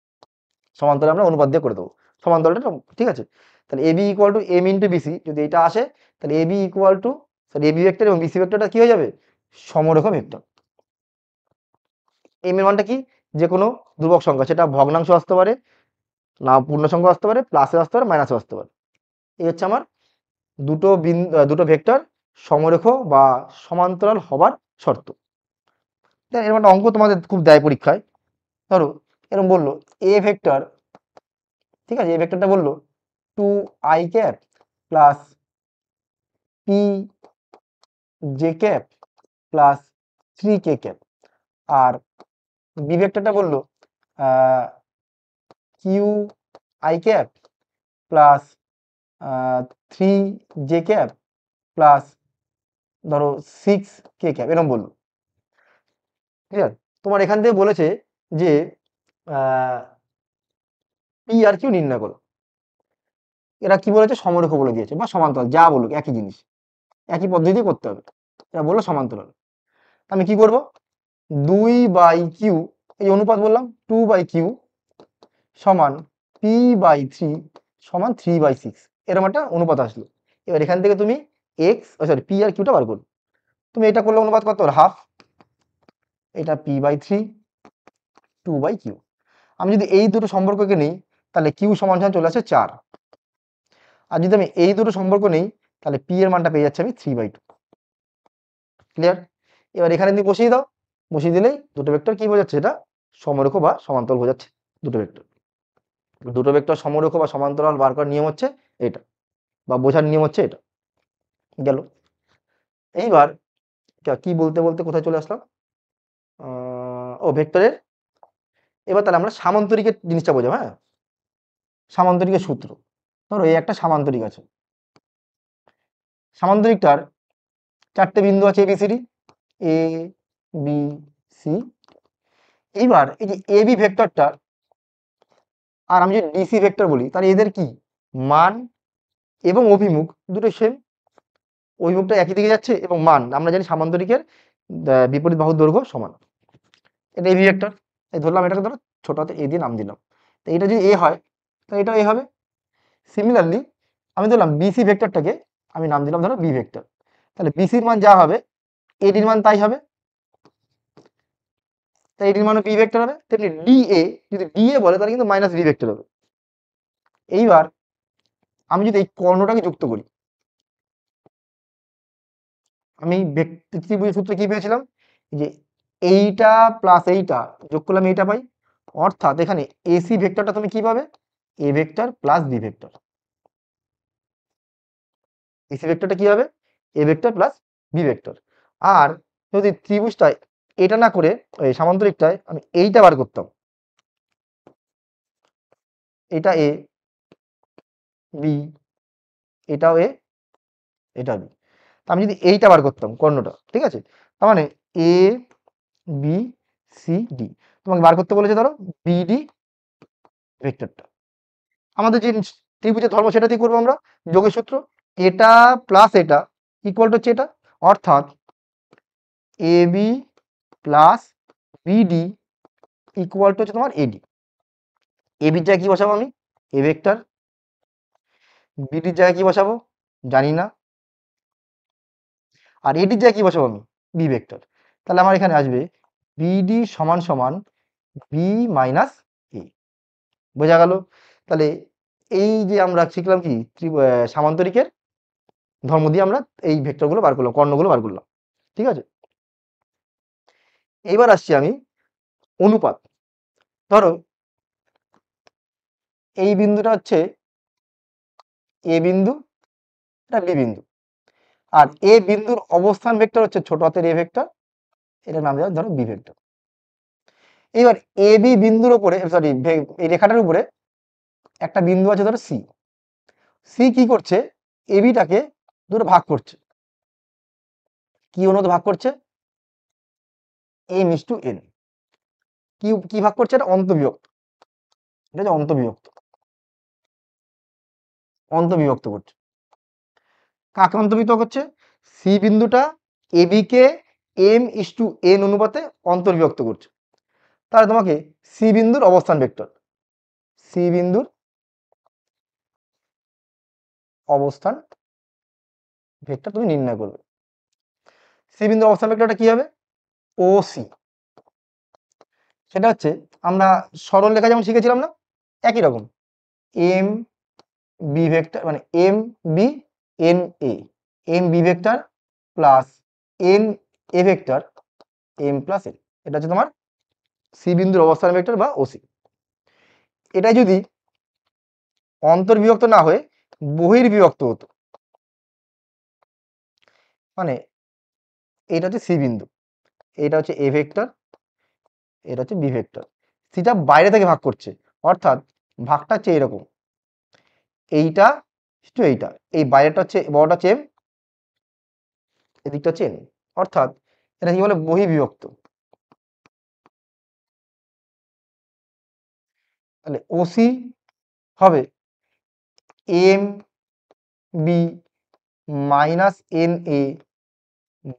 সমান্তরাল আমরা অনুপাত দিয়ে করে দেবো, সমান্তরালটা, ঠিক আছে। তাহলে AB equal to M into BC, যদি এটা আসে তাহলে AB equal to, AB vector এবং বিসি ভেক্টরটা কি হয়ে যাবে, সমরেখ ভেক্টর। এম এর মানটা কি, যে কোনো ধ্রুবক সংখ্যা, সেটা ভগ্নাংশ আসতে পারে, না পূর্ণ সংখ্যা আসতে পারে, প্লাসে আসতে পারে, মাইনাসে আসতে পারে। এই হচ্ছে আমার দুটো ভেক্টর সমরেখ বা সমান্তরাল হবার শর্ত। এরকম একটা অঙ্ক তোমাদের খুব দেয় পরীক্ষায়, ধরো এরকম বললো এ ভেক্টর, ঠিক আছে, এই ভেক্টরটা বললো 2i cap plus P J cap plus 3k cap, আর বি ভেক্টরটা বললো Q I cap plus 3j cap plus ধরো 6k ক্যাপ, এরকম বললো, ঠিক আছে। তোমার এখান থেকে বলেছে যে পি আর কিউ নির্ণয় করো, এরা কি বলেছে, সমরেখ বলে দিয়েছে বা সমান্তরাল, যা বলুক একই জিনিস, একই পদ্ধতি করতে হবে, এরা বললো সমান্তরাল। আমি কি করব, 2/q, এই অনুপাত বললাম 2/q সমান p/3 সমান 3/6, এরকম একটা অনুপাত আসলো। এবার এখান থেকে তুমি পি আর কিউটা বার করো, তুমি এটা করলে অনুপাত কত, হাফ, এটা p/3, 2/q। আমি যদি এই দুটো সম্পর্ককে নেই তাহলে কিউ সমান সমান চলে আসে 4, আর যদি আমি এই দুটো সম্পর্ক নেই তাহলে পি এর মানটা পেয়ে যাচ্ছে আমি 3/2, ক্লিয়ার। এবার এখানে তুমি বসিয়ে দাও, বসিয়ে দিলেই দুটো ভেক্টর কি বোঝাচ্ছে, এটা সমরেখ বা সমান্তরাল বোঝাচ্ছে দুটো ভেক্টর। দুটো ভেক্টর সমরেখ বা সমান্তরাল বার করার নিয়ম হচ্ছে এটা, বা বোঝার নিয়ম হচ্ছে এটা। গেল। এইবার কি বলতে বলতে কোথায় চলে আসলাম? ও ভেক্টরের। এবার তাহলে আমরা সামান্তরিকের জিনিসটা বোঝাবো। হ্যাঁ, সামান্তরিকের সূত্র। ধরো এই একটা সামান্তরিক আছে, সামান্তরিকটার চারটে বিন্দু আছে এবিসিডি, এ বি সি। এইবার এই যে এ বি ভেক্টরটা আর আমি যদি ডিসি ভেক্টর বলি, তাহলে এদের কি মান এবং অভিমুখ দুটো সেম। অভিমুখটা একই দিকে যাচ্ছে এবং মান আমরা জানি সামান্তরিকের বিপরীত বাহুর দৈর্ঘ্য সমান। এটা এবি ভেক্টর। এই ধরলাম, এটাকে ধরো ছোট হাতে এ দিয়ে নাম দিলাম। তো এটা যদি এ হয় তাহলে এটাও এ হবে। সিমিলারলি আমি ধরলাম বিসি ভেক্টরটাকে আমি নাম দিলাম ধরো বি ভেক্টর। তাহলে বিসির মান যা হবে এডির মান তাই হবে, তাই এডির মানও বি ভেক্টর হবে। তেমনি ডিএ যদি ডিএ বলে তাহলে কিন্তু মাইনাস বি ভেক্টর হবে। এইবার আমি যদি এই কর্ণটাকে যুক্ত করি, আমি ত্রিভুজের সূত্রে কি পেয়েছিলাম যে এইটা প্লাস এইটা যোগ করলাম এইটা পাই। অর্থাৎ এখানে এসি ভেক্টরটা তুমি কি পাবে? A vector plus B vector. AC ভেক্টরটা কি হবে? এ ভেক্টর প্লাস বি ভেক্টর। আর যদি ত্রিভুজটায় এটা না করে ওই সামান্তরিকটায় আমি এইটা বার করতাম, এটা এ, বি, এটাও এ, এটা বি। আমি যদি এইটা বার করতাম কর্ণটা, ঠিক আছে, তার মানে এ বি সি ডি তোমাকে বার করতে বলেছে ধরো বিডি ভেক্টরটা। আমাদের যে ত্রিভুজের ধর্ম সেটা দিয়ে করবো আমরা যোগের সূত্র, এটা প্লাস এটা ইকুয়াল টু হচ্ছে এটা। অর্থাৎ A B plus BD equal to হচ্ছে তোমার এডি। এবির জায়গায় কি বসাবো আমি? এ ভেক্টর। বিডির জায়গায় কি বসাবো? জানি না। আর এডির জায়গায় কি বসাবো আমি? B vector. তাহলে আমার এখানে আসবে বিডি সমান সমান বি মাইনাস এ। বোঝা গেল? তাহলে এই যে আমরা শিখলাম কি সামান্তরিকের ধর্ম দিয়ে আমরা এই ভেক্টরগুলো বার করলাম, কর্ণগুলো বার করলাম। ঠিক আছে, এইবার আসছি আমি অনুপাত। ধরো এই বিন্দুটা হচ্ছে এ বিন্দু, এটা বি বিন্দু, আর এ বিন্দুর অবস্থান ভেক্টর হচ্ছে ছোট হাতের এ ভেক্টর, এটার নাম দেওয়া ধরো বি ভেক্টর। এবার এ বি বিন্দুর উপরে, সরি এই রেখাটার উপরে একটা বিন্দু আছে ধরো সি। সি কি করছে? এ বিটাকে দুটো ভাগ করছে। কি অনুপাতে ভাগ করছে? M is to N. কি ভাগ করছে? এটা অন্তবিভক্ত। এটা হচ্ছে অন্তবিভক্ত, অন্তবিভক্ত করছে। কাকে অন্তর্ভুক্ত করছে? সি বিন্দুটা A B K M is to N অনুপাতে অন্তর্বিভক্ত করছে। তাহলে তোমাকে সি বিন্দুর অবস্থান ভেক্টর, সি বিন্দুর অবস্থান ভেক্টর তুমি নির্ণয় করবে। সি বিন্দুর অবস্থান ভেক্টরটা কি হবে? ও সি। সেটা হচ্ছে আমরা সরল রেখা যেমন শিখেছিলাম না, একই রকম এম বি ভেক্টর, মানে m b n a, m b vector plus n a vector m plus n. এটা হচ্ছে তোমার সি বিন্দুর অবস্থান ভেক্টর বা ওসি। এটা যদি অন্তর্বিভক্ত না হয়ে বহির্বিভক্ত হতো, মানে এটা হচ্ছে সি বিন্দু, এটা হচ্ছে এ ভেক্টর, এটা হচ্ছে বি ভেক্টর, সিটা বাইরে থেকে ভাগ করছে। অর্থাৎ ভাগটা হচ্ছে এরকম, এইটা টু এইটা, এই বাইরেটা হচ্ছে বড়টা হচ্ছে এম, এদিকটা হচ্ছে এন। অর্থাৎ এটা কি বলে? বহির্বিভক্ত। তাহলে ওসি হবে m b minus n a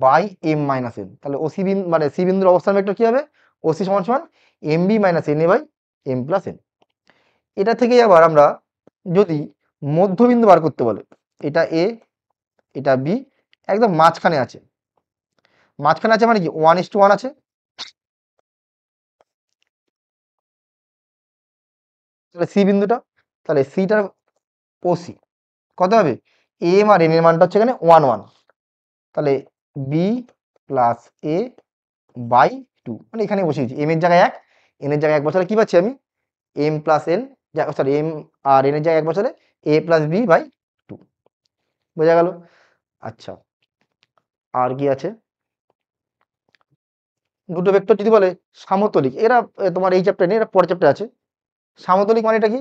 by m minus n. তাহলে ওসি বিন্দু মানে সি বিন্দুর অবস্থান ভেক্টর কি হবে? ওসি সমান সমান m b minus n a by m plus n. এটা থেকেই আবার আমরা যদি মধ্যবিন্দু বার করতে বলে, এটা এ, এটা বি, একদম মাঝখানে আছে। মাঝখানে আছে মানে কি 1:1 আছে। তাহলে সি বিন্দুটা, তাহলে সিটার ওসি কত হবে? এম আর এন এর মানটা হচ্ছে এখানে 1:1। তাহলে বি প্লাস এ বাই 2, মানে এখানে বসিয়েছি এম এর জায়গায় 1, এন এর জায়গায় 1 বসালে কি পাচ্ছি আমি? M plus N sorry M আর এন এর জায়গায় এক বসালে a প্লাস বি বাই 2, বোঝা গেল? আচ্ছা, আর কি আছে? দুটো ভেক্টর যদি বলে সামতলিক, এরা তোমার এই চ্যাপ্টার নেই, এরা পরের চ্যাপ্টার আছে। সামতলিক মানে এটা কি?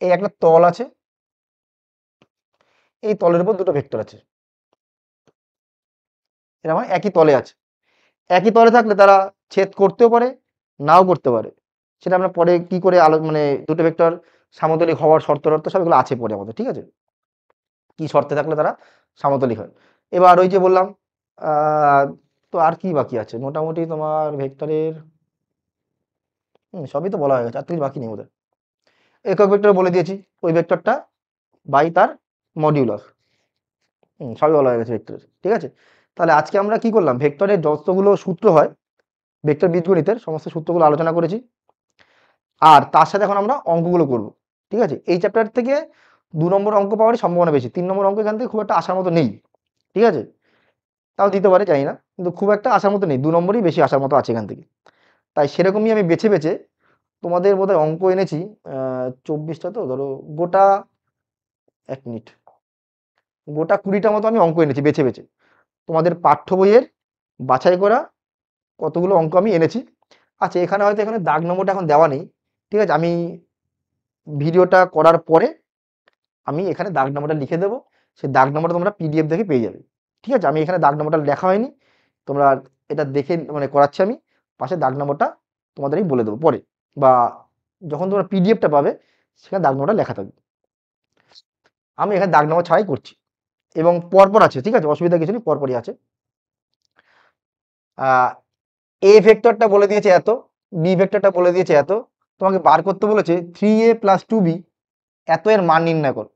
এই একটা তল আছে, এই তলের উপর দুটো ভেক্টর আছে, এরা মানে একই তলে আছে। একই তলে থাকলে তারা ছেদ করতেও পারে, নাও করতে পারে। সেটা আমরা পরে কি করে মানে দুটো ভেক্টর সামতলিক হওয়ার শর্ত টর্ত সব এগুলো আছে পরে আমাদের, ঠিক আছে? কি শর্তে থাকলে তারা সামতলিক হয়। এবার ওই যে বললাম, তো আর কি বাকি আছে মোটামুটি তোমার ভেক্টরের, সবই তো বলা হয়ে গেছে, আর কিছু বাকি নেই ওদের। একক ভেক্টর বলে দিয়েছি, ওই ভেক্টরটা বাই তার মডিউলাস, সবই বলা হয়ে গেছে ভেক্টরের, ঠিক আছে? তাহলে আজকে আমরা কি করলাম, ভেক্টরের যতগুলো সূত্র হয় ভেক্টর বীজগণিতের সমস্ত সূত্রগুলো আলোচনা করেছি, আর তার সাথে এখন আমরা অঙ্কগুলো করব, ঠিক আছে? এই চ্যাপ্টার থেকে 2 নম্বর অঙ্ক পাওয়ারই সম্ভাবনা বেশি, 3 নম্বর অঙ্ক এখান থেকে খুব একটা আসার মতো নেই, ঠিক আছে? তাও দিতে পারে জানি না, কিন্তু খুব একটা আসার মতো নেই, 2 নম্বরই বেশি আসার মতো আছে এখান থেকে। তাই সেরকমই আমি বেছে বেছে তোমাদের বোধহয় অঙ্ক এনেছি 24টা, তো ধরো গোটা 1 মিনিট, গোটা 20টা মতো আমি অঙ্ক এনেছি বেছে বেছে, তোমাদের পাঠ্য বইয়ের বাছাই করা কতগুলো অঙ্ক আমি এনেছি। আচ্ছা, এখানে হয়তো এখানে দাগ নম্বরটা এখন দেওয়া নেই, ঠিক আছে? আমি ভিডিওটা করার পরে আমি এখানে দাগ নম্বরটা লিখে দেবো, সেই দাগ নম্বরটা তোমরা পিডিএফ দেখে পেয়ে যাবে, ঠিক আছে? আমি এখানে দাগ নম্বরটা লেখা হয়নি, তোমরা এটা দেখে মানে করাচ্ছি আমি, পাশে দাগ নম্বরটা তোমাদের আমি বলে দেবো পরে, বা যখন তোমরা পিডিএফটা পাবে সেখানে দাগ নম্বরটা লেখা থাকবে। আমি এখানে দাগ নম্বর ছাড়াই করছি, এবং পরপর আছে, ঠিক আছে? অসুবিধা কিছু নেই, পরপরই আছে। এ ভেক্টরটা বলে দিয়েছে এত, বি ভেক্টরটা বলে দিয়েছে এত, তোমাকে বার করতে বলেছে 3a প্লাস 2b, এত এর মান নির্ণয় করো।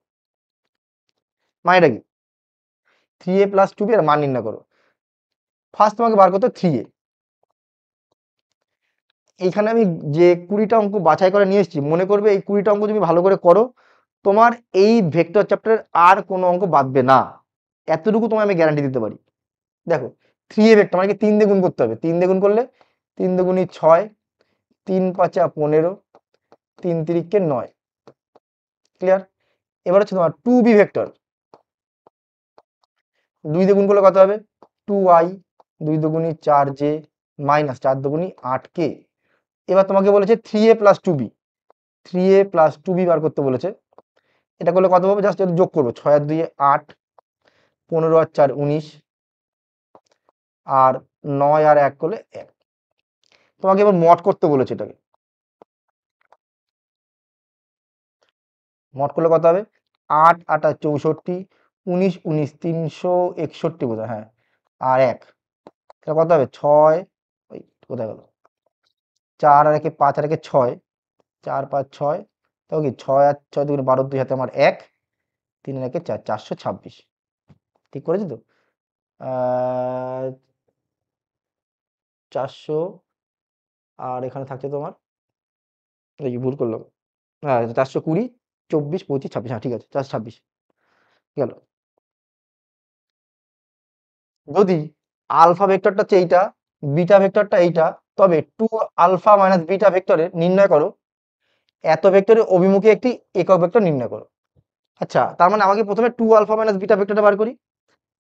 মানেটা কি? 3a প্লাস 2b এর মান নির্ণয় করো। ফার্স্ট তোমাকে বার করতে 3a, এইখানে আমি যে 20টা অঙ্ক বাছাই করে নিয়ে এসেছি, মনে করবে এই 20টা অঙ্ক তুমি ভালো করে করো, তোমার এই ভেক্টর চ্যাপ্টারের আর কোনো অঙ্ক বাদবে না, এতটুকু তোমায় আমি গ্যারান্টি দিতে পারি। দেখো 3a ভেক্টর মানে কি, 3 দিয়ে গুণ করতে হবে, 3 দিয়ে গুণ করলে 3 দুগুণী 6, 3 5 15, 3 তিরিকে 9, ক্লিয়ার? এবার হচ্ছে তোমার 2b ভেক্টর, 2 দিয়ে গুণ করলে কত হবে, 2i, 2 দুগুণী 4j, মাইনাস 4 দুগুণী 8k। এবার তোমাকে বলেছে 3a plus 2b, 3a plus 2b বার করতে বলেছে। এটা করলে কত হবে, জাস্ট যোগ করবো, 6 আর 2 8, 15 আর 4 19, আর 9 আর 1 করলে 1। তোমাকে এবার মড করতে বলেছে, এটাকে মড করলে কত হবে, 8 8 64, 19 19 361 বোধ হয়, হ্যাঁ, আর 1, এটা কত হবে 6, ওই কোথায় গেল, 4 আর 1 5 আর 1 6, 4 5 6, তাও কি 6 আর 6 দুগুণে 12, 2 হাতে আমার 1, 3 আর 1 4, 426, ঠিক করেছি তো? 400, আর এখানে থাকছে তোমার, এই ভুল করলাম, হ্যাঁ 420, 24 25 26, হ্যাঁ ঠিক আছে 426 গেল। যদি আলফা ভেক্টরটা হচ্ছে এইটা, বিটা ভেক্টরটা এইটা, তবে 2 আলফা মাইনাস বিটা ভেক্টরের নির্ণয় করো, এত ভেক্টরের অভিমুখে একটি একক ভেক্টর নির্ণয় করো। আচ্ছা, তার মানে আমাকে প্রথমে 2 আলফা মাইনাস বিটা ভেক্টরটা বার করি,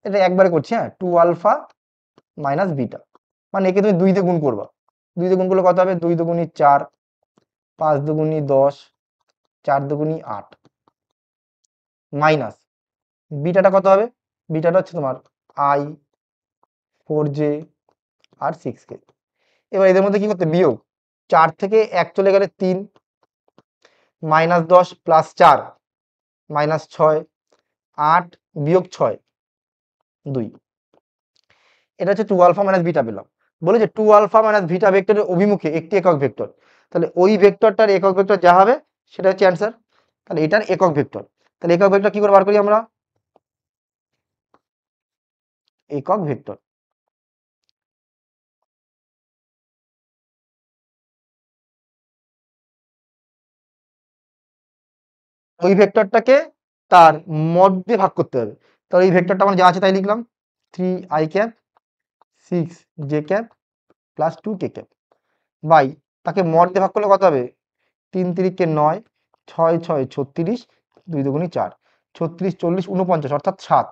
এটা একবারে করছি, হ্যাঁ 2 আলফা মাইনাস বিটা, মানে একে তুমি 2 দিয়ে গুণ করবা, 2 দিয়ে গুণ করলে কত হবে, 2 দুগুণী 4, 5 দুগুণী 10, 4 দুগুণী 8, মাইনাস বিটাটা কত হবে, বিটাটা হচ্ছে তোমার i, 4j আর 6k। এবার এদের মধ্যে কি করতে, বিয়োগ, 4 থেকে 1 চলে গেলে 3, মাইনাস 10 প্লাস 4 মাইনাস 6, 8 বিয়োগ 6 2, এটা হচ্ছে 2 আলফা মাইনাস বিটা পেলাম। বলে যে 2 আলফা মাইনাস বিটা ভেক্টরের অভিমুখে একটি একক ভেক্টর, তাহলে ওই ভেক্টরটার একক ভেক্টর যা হবে সেটা হচ্ছে অ্যান্সার। তাহলে এটার একক ভেক্টর, তাহলে একক ভেক্টর কি করে বার করি আমরা, একক ভেক্টর, ওই ভেক্টরটাকে তার মড দিয়ে ভাগ করতে হবে। তাহলে এই ভেক্টরটা আমার যা আছে তাই লিখলাম, 3i cap 6j cap plus 2k cap, by তাকে মড দিয়ে ভাগ করলে কত হবে, 3 তিরিকে 9, 6 6 36, 2 দুগুণী 4, 36 40 49 অর্থাৎ 7।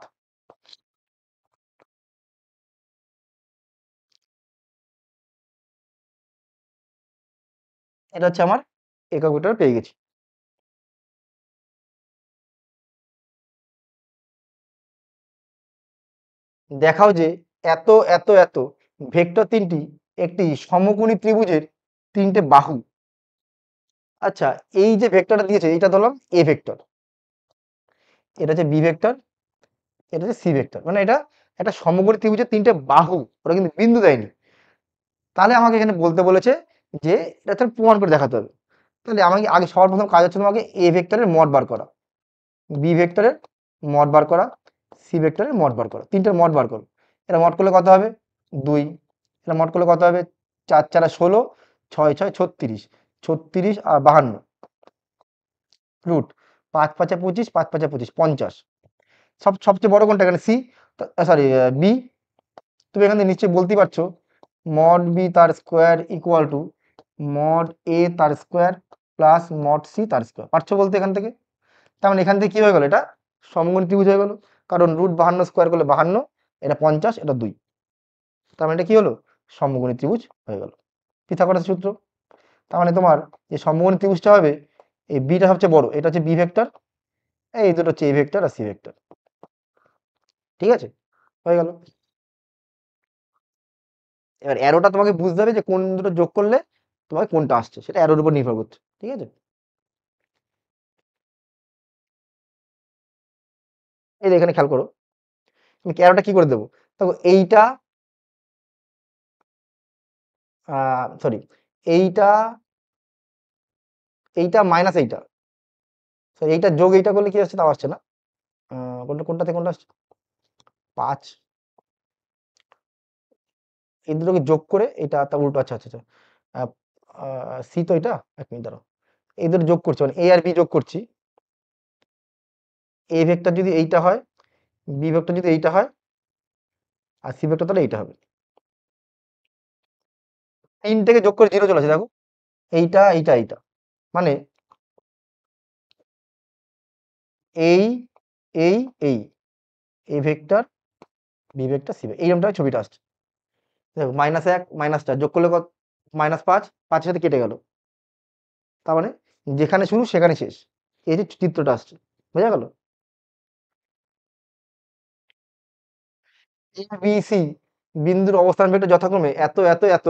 এটা হচ্ছে আমার একক ভেক্টর পেয়ে গেছি। দেখাও যে এত এত এত ভেক্টর তিনটি একটি সমকোণী ত্রিভুজের তিনটে বাহু। আচ্ছা, এই যে ভেক্টরটা দিয়েছে এটা ধরলাম এ ভেক্টর, এটা হচ্ছে বি ভেক্টর, এটা হচ্ছে সি ভেক্টর। মানে এটা একটা সমকোণী ত্রিভুজের তিনটে বাহু, ওরা কিন্তু বিন্দু দেয়নি। তাহলে আমাকে এখানে বলতে বলেছে যে এটা তাহলে প্রমাণ করে দেখাতে হবে। তাহলে আমাকে আগে সবার প্রথম কাজ হচ্ছে আমাকে এ ভেক্টরের মড বার করা, বি ভেক্টরের মড বার করা, সি ভেক্টরের মড বার করা, তিনটার মড বার করো। এটা মড করলে কত হবে 2, এটা মড করলে কত হবে 4 4 16, 6 6 36, 36 আর 52 রুট 5 5 25, 5 5 25 50। সবচেয়ে বড় কোনটা এখানে সি, সরি বি। তুমি এখান থেকে নিশ্চয়ই বলতেই পারছো মড বি তার স্কোয়ার ইকুয়াল টু মড এ তার স্কোয়ার প্লাস মড সি তার স্কোয়ার। পারছো বলতে এখান থেকে? তার মানে এখান থেকে কি হয়ে গেল, এটা সমকোণী ত্রিভুজ হয়ে গেল, কারণ রুট 52 স্কোয়ার করলে 52, এটা 50, এটা 2। তার মানে এটা কি হলো, সমকোণী ত্রিভুজ হয়ে গেল, পিথাগোরাসের সূত্র। তার মানে তোমার যে সমকোণী ত্রিভুজটা হবে, এই বিটা সবচেয়ে বড়, এটা হচ্ছে বি ভেক্টর, এই দুটো হচ্ছে এ ভেক্টর আর সি ভেক্টর। ঠিক আছে, হয়ে গেল। এবার অ্যারোটা তোমাকে বুঝতে হবে যে কোন দুটো যোগ করলে তোমাকে কোনটা আসছে, সেটা অ্যারোর উপর নির্ভর করছে। ঠিক আছে, এই যে এখানে খেয়াল করো, তুমি অ্যারোটা কি করে দেবো, দেখো এইটা সরি, এইটা এইটা মাইনাস এইটা, সরি এইটা যোগ এইটা করলে কি আসছে তাও আসছে না, কোনটা কোনটা থেকে কোনটা আসছে 5, এই দুটোকে যোগ করে এটা তা উল্টো। আচ্ছা আচ্ছা আচ্ছা, সি তো এটা, এক মিনিট দাঁড়াও, এই দুটো যোগ করছি, মানে এ আর বি যোগ করছি। এ ভেক্টর যদি এইটা হয়, বি ভেক্টর যদি এইটা হয়, আর সি ভেক্টর তাহলে এইটা হবে। 3 থেকে যোগ করে 0 চলে আসে, দেখো এইটা এইটা এইটা, মানে এই এই এই A vector B vector C vector, এইরকমটা ছবিটা আসছে। দেখো -1 -4 যোগ করলে কত, -5, 5 এর সাথে কেটে গেল। তার মানে যেখানে শুরু সেখানে শেষ, এই যে চিত্রটা আসছে, বোঝা গেল। এবিসি বিন্দুর অবস্থান ভেক্টর যথাক্রমে এত এত এত,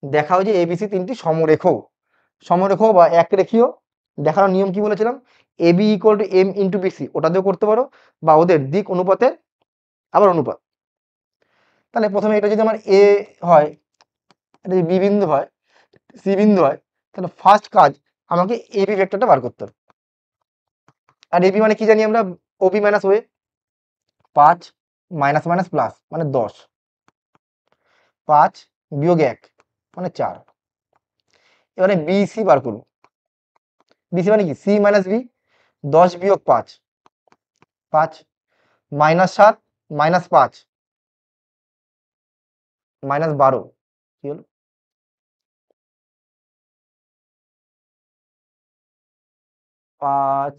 দেখাও যে এবিসি তিনটি সমরেখ, সমরেখ বা একরেখীয়। দেখানোর নিয়ম কি বলেছিলাম, AB equal to M into BC, ওটা দিয়েও করতে পারো, বা ওদের দিক অনুপাতের আবার অনুপাত। তাহলে প্রথমে এটা যদি আমার এ হয়, এটা যদি বি বিন্দু হয়, সি বিন্দু হয়, তাহলে ফার্স্ট কাজ আমাকে এবি ভেক্টরটা বার করতে হবে। আর এবি মানে কি জানি আমরা, OB minus OA, 5 minus minus plus মানে 10, 5 বিয়োগ 1 মানে 4। এবারে বিসি বার করবো, বিসি মানে কি সি মাইনাস বি, 10 বিয়োগ 5 5, -7 -5 -12, কি হলো 5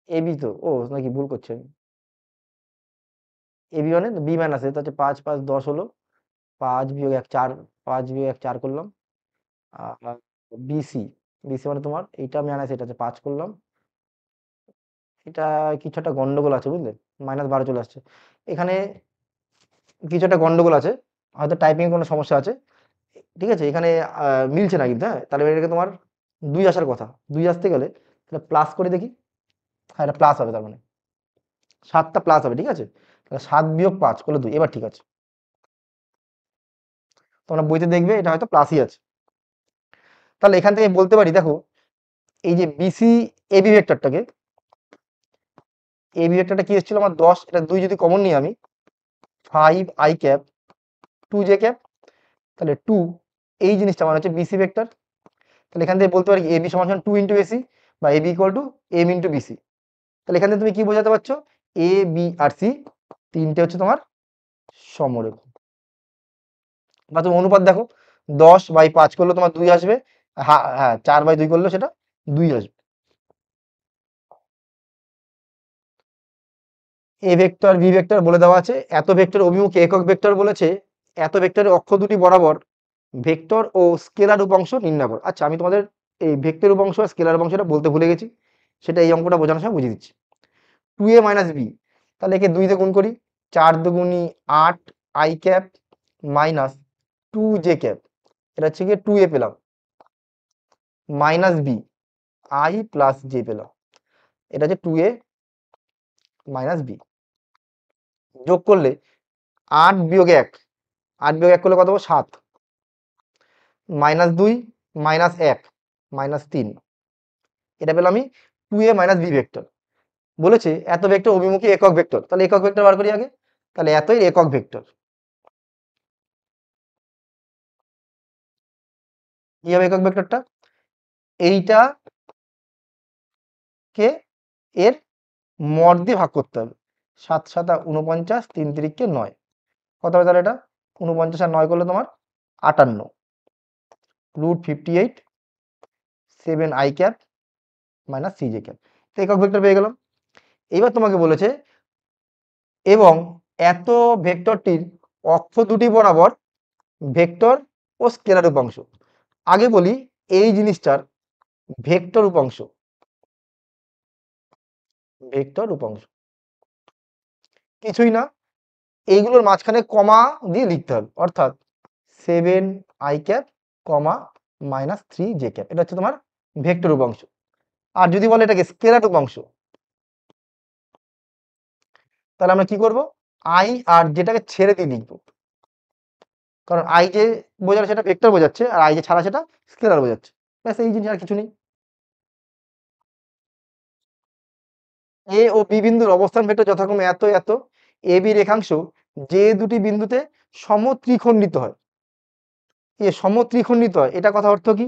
এবি তো, ও নাকি ভুল করছি আমি, এবি মানে বি মাইনাস এ, তো হচ্ছে 5 5 10 হলো, 5 বিয়োগ 1 4, 5 বিয়োগ 1 4 করলাম। আর বিসি, বিসি মানে তোমার এইটা মাইনাস এটা হচ্ছে 5 করলাম, এটা কিছু একটা গন্ডগোল আছে বুঝলে, -12 চলে আসছে এখানে, কিছু একটা গন্ডগোল আছে, হয়তো টাইপিং কোনো সমস্যা আছে। ঠিক আছে, এখানে মিলছে না কিন্তু, হ্যাঁ তাহলে এটাকে তোমার 2 আসার কথা, 2 আসতে গেলে তাহলে প্লাস করে দেখি, হ্যাঁ এটা প্লাস হবে, তার মানে 7টা প্লাস হবে। ঠিক আছে, তাহলে 7 বিয়োগ 5 করলে 2, এবার ঠিক আছে, তোমরা বইতে দেখবে এটা হয়তো প্লাসই আছে। তাহলে এখান থেকে বলতে পারি, দেখো এই যে বিসি এবি ভেক্টরটাকে, এবি ভেক্টরটা কি এসেছিল আমার 10, এটা 2 যদি কমন নিই আমি, 5 আই ক্যাপ 2 জে ক্যাপ, তাহলে 2, এই জিনিসটা মানে হচ্ছে বিসি ভেক্টর। তাহলে এখান থেকে বলতে পারি এবি সমান সমান 2 ইন্টু এসি, বা AB equal to M into BC. তাহলে এখান থেকে তুমি কি বোঝাতে পারছো, এ বি আর সি তিনটে হচ্ছে তোমার সমরেখ। বা তুমি অনুপাত দেখো, 10/5 করলে তোমার 2 আসবে, হ্যাঁ হ্যাঁ, 4/2 করলে সেটা 2 আসবে। এ ভেক্টর বি ভেক্টর বলে দেওয়া আছে, এত ভেক্টর অভিমুখে একক ভেক্টর বলেছে, এত ভেক্টরের অক্ষ দুটি বরাবর ভেক্টর ও স্কেলার উপাংশ নির্ণয় করো। আচ্ছা, আমি তোমাদের এই ভেক্টর উপাংশ আর স্কেলার উপাংশটা বলতে ভুলে গেছি, সেটা এই অঙ্কটা বোঝানোর সময় বুঝিয়ে দিচ্ছি। 2a মাইনাস বি, তাহলে একে 2 দিয়ে গুণ করি, 4 দুগুণি 8 i cap minus 2 j cap, এটা হচ্ছে গিয়ে 2a পেলাম, minus b i plus j পেলাম, এটা হচ্ছে 2a মাইনাস বি। যোগ করলে 8 বিয়োগ 1, 8 বিয়োগ 1 করলে কত হবে 7, -2 -1 -3, এটা পেলাম আমি 2a মাইনাস বি ভেক্টর। বলেছে এত ভেক্টর অভিমুখী একক ভেক্টর, তাহলে একক ভেক্টর বার করি আগে, তাহলে এতই একক ভেক্টর। কি হবে একক ভেক্টরটা? এইটা কে এর মড দিয়ে ভাগ করতে হবে, 7 7 49, 3 3 9, কত হবে তাহলে এটা? 49 আর 9 করলে তোমার 58, √58 7 i cap minus c j cap, একক ভেক্টর পেয়ে গেলাম। এবার তোমাকে বলেছে এবং এত ভেক্টরটির অক্ষ দুটি বরাবর ভেক্টর ও স্কেলার উপাংশ। আগে বলি এই জিনিসটার ভেক্টর উপাংশ, ভেক্টর উপাংশ কিছুই না, এইগুলোর মাঝখানে কমা দিয়ে লিখতে হবে, অর্থাৎ 7 i cap comma -3 j cap, এটা হচ্ছে তোমার ভেক্টর উপাংশ। আর যদি বলে এটাকে স্কেলার উপাংশ, তাহলে আমরা কি করব, আই আর যেটাকে ছেড়ে দিয়ে লিখবো, কারণ আই যে বোঝালে সেটা ভেক্টর বোঝাচ্ছে, আর আই যে ছাড়া সেটা স্কেলার বোঝাচ্ছে, ব্যাস এই জিনিস, আর কিছু নেই। এ ও বি বিন্দুর অবস্থান ভেক্টর যথাক্রমে এত এত, এ বি রেখাংশ যে দুটি বিন্দুতে সমত্রিখণ্ডিত হয়, এ সমত্রিখণ্ডিত হয়, এটা কথা অর্থ কি?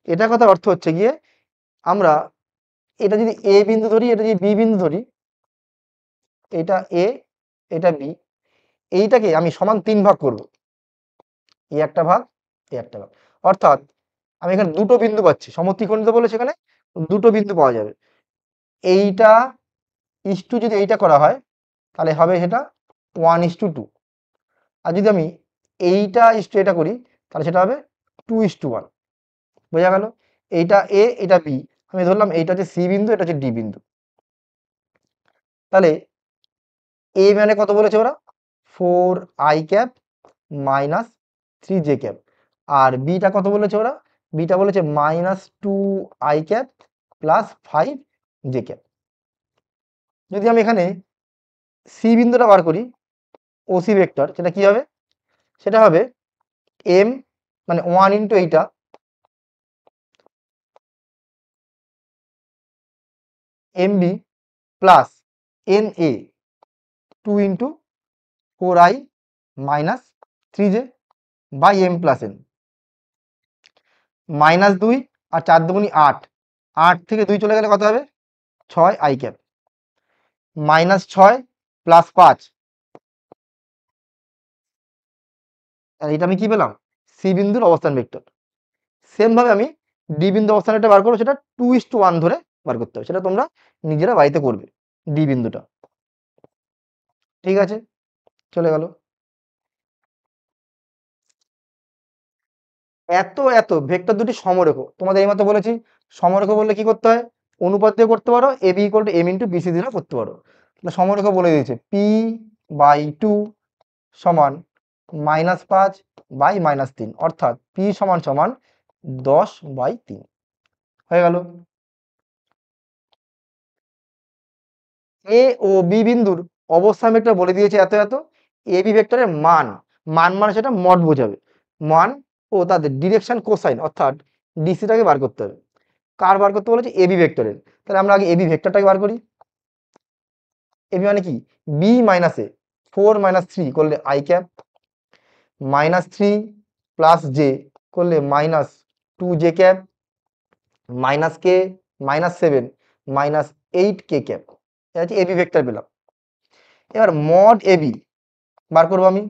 এটা কথা অর্থ হচ্ছে গিয়ে আমরা এটা যদি এ বিন্দু ধরি, এটা যদি বি বিন্দু ধরি, এটা এ এটা বি, এইটাকে আমি সমান 3 ভাগ করব, এই একটা ভাগ এই একটা ভাগ, অর্থাৎ আমি এখানে দুটো বিন্দু পাচ্ছি, সমত্রিখণ্ডিত বলে সেখানে দুটো বিন্দু পাওয়া যাবে। এইটা ইস্টু যদি এইটা করা হয় তাহলে হবে সেটা 1:2, আর যদি আমি এইটা ইস্টু এটা করি তাহলে সেটা হবে 2:1, বোঝা গেল? এইটা এ এটা বি, আমি ধরলাম এইটা হচ্ছে সি বিন্দু, এটা হচ্ছে ডি বিন্দু, তাহলে এ মানে কত বলেছে ওরা, 4 i cap minus 3 j cap, আর বিটা কত বলেছে ওরা, বিটা বলেছে -2 i cap plus 5 j cap. যদি আমি এখানে সি বিন্দুটা বার করি, ও সি ভেক্টর, সেটা কি হবে, সেটা হবে এম মানে 1 ইন্টু এইটা m b plus n a 2 into 4 i minus 3 j by m plus n, -2 আর 4 দুগুণি 8, 8 থেকে 2 চলে গেলে কত হবে 6 আই ক্যাপ, -6 প্লাস 5, আর এটা আমি কি পেলাম, সি বিন্দুর অবস্থান ভেক্টর। সেম ভাবে আমি ডি বিন্দু অবস্থানটা বার করবো, সেটা 2:1 ধরে বার করতে হবে, সেটা তোমরা নিজেরা বাড়িতে করবে, ডি বিন্দুটা। ঠিক আছে, চলে গেল। এত এত ভেক্টর দুটি সমরেখ, তোমাদের এইমাত্র বলেছি সমরেখ বললে কি করতে হয়, অনুপাত দিয়ে করতে পারো, A B equal to M into BC দিয়েও করতে পারো। তাহলে সমরেখ বলে দিয়েছে p/2 সমান -5 বাই -3, অর্থাৎ p সমান সমান 10/3 হয়ে গেল। এ ও বি বিন্দুর অবস্থান ভেক্টর বলে দিয়েছে এত এত, এ বি ভেক্টরের মান, মান মানে সেটা মড বোঝাবে, মান ও তাদের ডিরেকশন কোসাইন, অর্থাৎ ডিসিটাকে বার করতে হবে। কার বার করতে বলেছে, এবি ভেক্টরের, তাহলে আমরা আগে এবি ভেক্টরটাকে বার করি। এবি মানে কি, বি মাইনাস এ 4 - 3 করলে আই ক্যাপ, -3 প্লাস জে করলে -2 জে ক্যাপ, মাইনাস কে -7 -8 কে ক্যাপ, এটা হচ্ছে এবি ভেক্টর পেলাম। এবার মড এবি বার করবো আমি,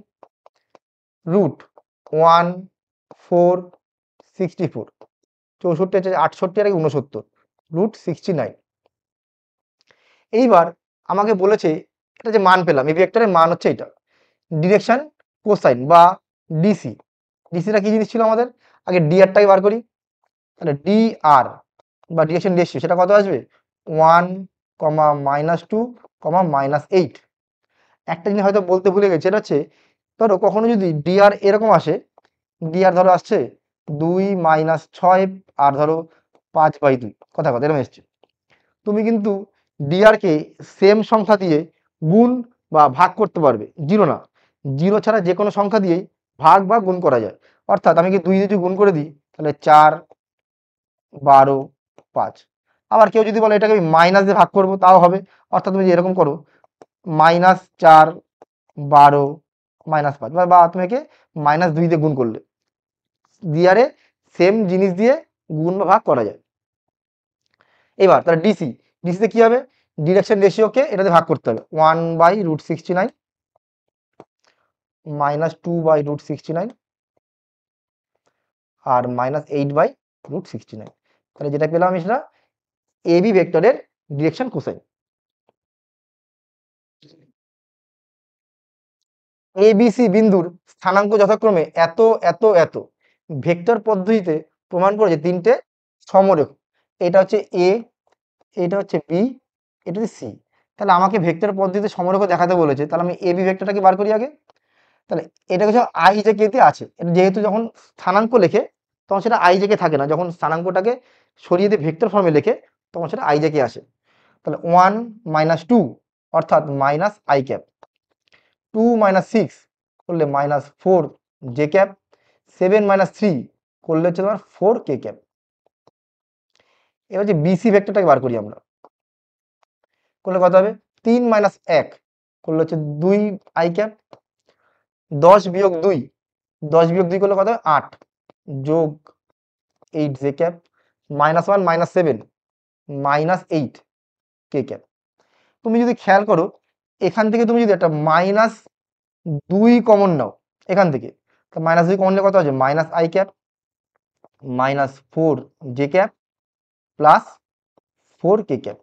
√1 4 64 64 হচ্ছে 68 আর 69 √69। এইবার আমাকে বলেছে এটা যে মান পেলাম, এই ভেক্টরের মান হচ্ছে এটা, ডিরেকশন কোসাইন বা ডিসি। ডিসিটা কি জিনিস ছিল আমাদের, আগে ডিআরটাকে বার করি। তাহলে ডিআর বা ডিরেকশন রেশিও সেটা কত আসবে, 1, -2, -8। একটা জিনিস হয়তো বলতে ভুলে গেছি, এটা হচ্ছে ধরো কখনো যদি ডিআর এরকম আসে, ডিআর ধরো আসছে 2 -6 আর ধরো 5/2, কথা কথা এরকম এসছে, তুমি কিন্তু ডিআরকে সেম সংখ্যা দিয়ে গুণ বা ভাগ করতে পারবে, জিরো না, জিরো ছাড়া যে কোনো সংখ্যা দিয়েই ভাগ বা গুণ করা যায়। অর্থাৎ আমি কি 2 দিয়ে যদি গুণ করে দিই তাহলে 4, 12, 5। আবার কেউ যদি বলে এটাকে আমি মাইনাস দিয়ে ভাগ করবো তাও হবে। অর্থাৎ তুমি যে এরকম করো -4, 12, -5, বা তুমি একে -2 দিয়ে গুণ করলে, ডিআরে সেম জিনিস দিয়ে গুণ বা ভাগ করা যায়। এবার তাহলে ডিসি, ডিসিতে কি হবে, ডিরেকশন রেশিওকে এটাতে ভাগ করতে হবে, 1/√69 -2/√69 আর -8/√69। তাহলে যেটা পেলাম আমি সেটা এবি ভেক্টরের ডিরেকশন কোসাইন। এবিসি বিন্দুর স্থানাঙ্ক যথাক্রমে এত এত এত। ভেক্টর পদ্ধতিতে প্রমাণ করেছে তিনটে সমরেখ, এটা হচ্ছে এ, এটা হচ্ছে বি, এটা হচ্ছে সি। তাহলে আমাকে ভেক্টর পদ্ধতিতে সমরেখ দেখাতে বলেছে, তাহলে আমি এবি ভেক্টরটাকে বার করি আগে। তাহলে এটা হচ্ছে আই জে কেতে আছে, এটা যেহেতু যখন স্থানাঙ্ক লেখে তখন সেটা আই জে কে থাকে না, যখন স্থানাঙ্কটাকে সরিয়ে দিয়ে ভেক্টর ফর্মে লেখে তখন সেটা আই জে কে আসে। তাহলে 1 -2 অর্থাৎ -i ক্যাপ, 2 -6 করলে -4 জে ক্যাপ, 7 -3 করলে হচ্ছে তোমার 4 কে ক্যাপ। এবার যে বিসি ভেক্টরটাকে বার করি আমরা, করলে কত হবে, 3 - 1 করলে হচ্ছে 2 আই ক্যাপ, 10 - 2, 10 - 2 করলে কত হবে 8 যোগ 8 জে ক্যাপ, -1 -7 -8 কে ক্যাপ। তুমি যদি খেয়াল করো এখান থেকে তুমি যদি একটা -2 কমন নাও এখান থেকে, তো -2 কমন নিলে কত আছে, -i cap, -4 J cap plus 4 K cap.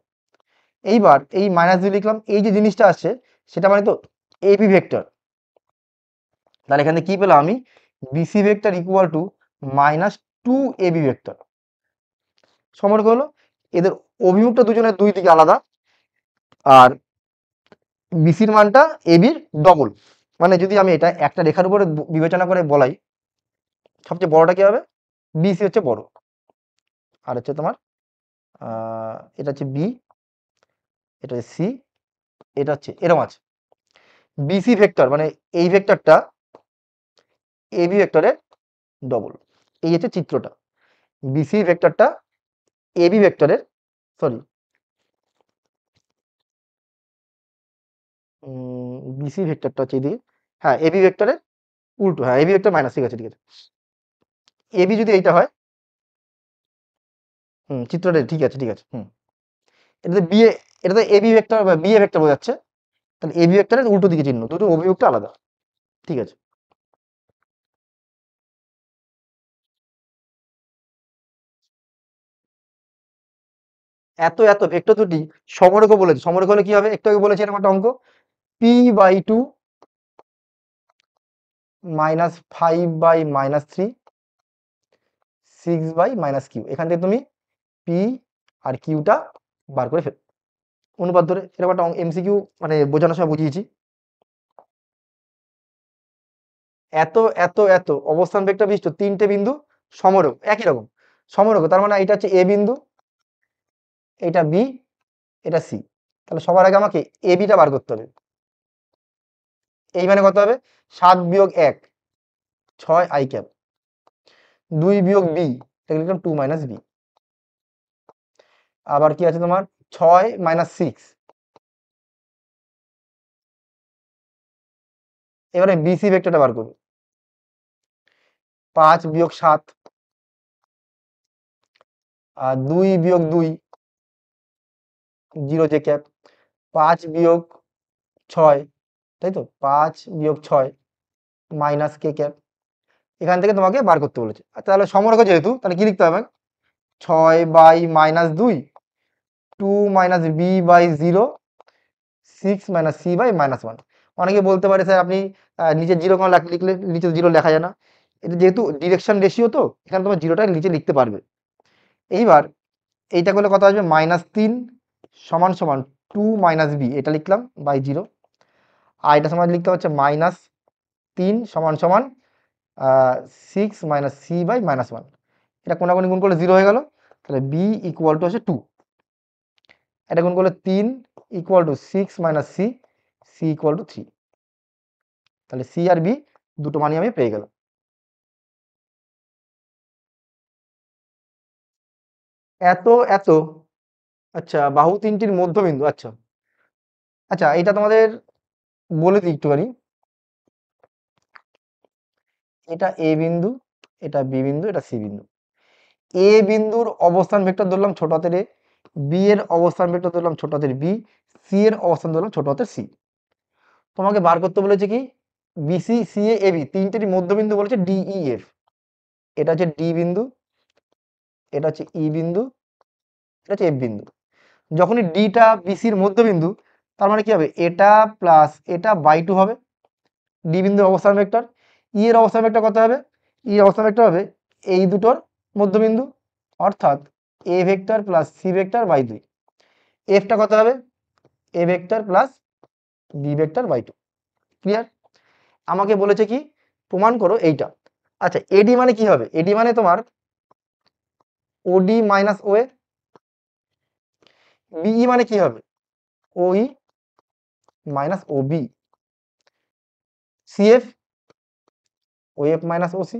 এইবার এই -2 লিখলাম, এই যে জিনিসটা আসছে সেটা মানে তো এবি ভেক্টর। তাহলে এখানে কি পেলাম আমি, BC vector equal to -2 AB vector. সমরেখ হলো, এদের অভিমুখটা দুজনের দুই দিকে আলাদা, আর বিসির মানটা এবির ডবল। মানে যদি আমি এটা একটা রেখার উপরে বিবেচনা করে বলাই, সবচেয়ে বড়টা কি হবে, বিসি হচ্ছে বড়, আর হচ্ছে তোমার এটা হচ্ছে বি, এটা হচ্ছে সি, এটা হচ্ছে এরকম আছে। বিসি ভেক্টর মানে এই ভেক্টরটা এবি ভেক্টরের ডবল, এই হচ্ছে চিত্রটা। বিসি ভেক্টরটা এবি ভেক্টরের, সরি, বিসি ভেক্টরটা হচ্ছে এইদিকে, হ্যাঁ এবি ভেক্টরের উল্টো, হ্যাঁ এবি ভেক্টর মাইনাস, ঠিক আছে ঠিক আছে। এবি যদি এইটা হয়, চিত্রটা ঠিক আছে ঠিক আছে, এটাতে বিএ, এটাতে এবি ভেক্টর বা বিএ ভেক্টর বোঝাচ্ছে, তাহলে এবি ভেক্টরের উল্টো দিকে চিহ্ন, দুটো অভিমুখটা আলাদা, ঠিক আছে। এত এত ভেক্টর দুটি সমরেখ বলেছে, সমরেখ হলে কি হবে, একটু আগে বলেছি এরকম একটা অঙ্ক, p/2 -5/-3 6/-q। এখান থেকে তুমি পি আর কিউটা বার করে ফেল অনুপাত ধরে, এরকম একটা এমসিকিউ মানে বোঝানোর সময় বুঝিয়েছি। এত এত এত অবস্থান ভেক্টর বিশিষ্ট তিনটে বিন্দু সমরেখ, একই রকম সমরেখ, তার মানে এটা হচ্ছে এ বিন্দু, এটা বি, এটা সি। তাহলে সবার আগে আমাকে এ বিটা বার করতে হবে। এই মানে কত হবে, 7 - 1 6 আই ক্যাপ, 2 - বি, এটা লিখলাম 2 - বি। আবার কি আছে তোমার 6 - 6, এবারে বিসি ভেক্টরটা বার করবে, 5 - 7 আর 2 - 2 0 জে ক্যাপ, 5 - 6, তাই তো 5 - 6 মাইনাস কে ক্যাপ। এখান থেকে তোমাকে বার করতে বলেছে। আচ্ছা তাহলে সমরেখ যেহেতু, তাহলে কি লিখতে হবে, 6/-2, 2 - b/0, 6 - c/-1। অনেকে বলতে পারে স্যার আপনি নিচে জিরো কেন লিখলে, নিচে জিরো লেখা যায় না? এটা যেহেতু ডিরেকশন রেশিও, তো এখানে তোমার জিরোটা নিচে লিখতে পারবে। এইবার এইটা করলে কত আসবে, -3 = 2 - b, এটা লিখলাম বাই 0। আর এটা সমান লিখতে হচ্ছে -3 = 6 - c/-1। এটা কোনাকুনি গুণ করলে 0 হয়ে গেল। তাহলে b = হচ্ছে 2। এটা গুণ করলে 3 = 6 - c, c = 3। তাহলে c আর b দুটো মানই আমি পেয়ে গেলাম। এত এত, আচ্ছা বাহু তিনটির মধ্যবিন্দু, আচ্ছা আচ্ছা এটা তোমাদের বলে দিই একটুখানি। এটা এ বিন্দু, এটা বি বিন্দু, এটা সি বিন্দু। এ বিন্দুর অবস্থান ভেক্টর ধরলাম ছোট হাতের এ, বি এর অবস্থান ভেক্টর ধরলাম ছোট হাতের বি, সি এর অবস্থান ধরলাম ছোট হাতের সি। তোমাকে বার করতে বলেছে কি, বিসি, সি এ, এবি তিনটেরই মধ্যবিন্দু বলেছে ডি ই এফ। এটা হচ্ছে ডি বিন্দু, এটা হচ্ছে ই বিন্দু, এটা হচ্ছে এফ বিন্দু। যখনই ডিটা বিসির মধ্যবিন্দু, তার মানে কি হবে, এটা প্লাস এটা বাই 2 হবে ডি বিন্দুর অবস্থান ভেক্টর। ই এর অবস্থান ভেক্টর কত হবে, ই এর অবস্থান ভেক্টর হবে এই দুটোর মধ্যবিন্দু, অর্থাৎ a vector plus c vector by 2। এফটা কত হবে, এ vector plus B vector by 2। Clear? আমাকে বলেছে কি, প্রমাণ করো এইটা। আচ্ছা এডি মানে কি হবে, এডি মানে তোমার ওডি মাইনাস ও এ। বিই মানে কি হবে, ওই মাইনাস ও বি। সিএফ, ও এফ মাইনাস ও সি।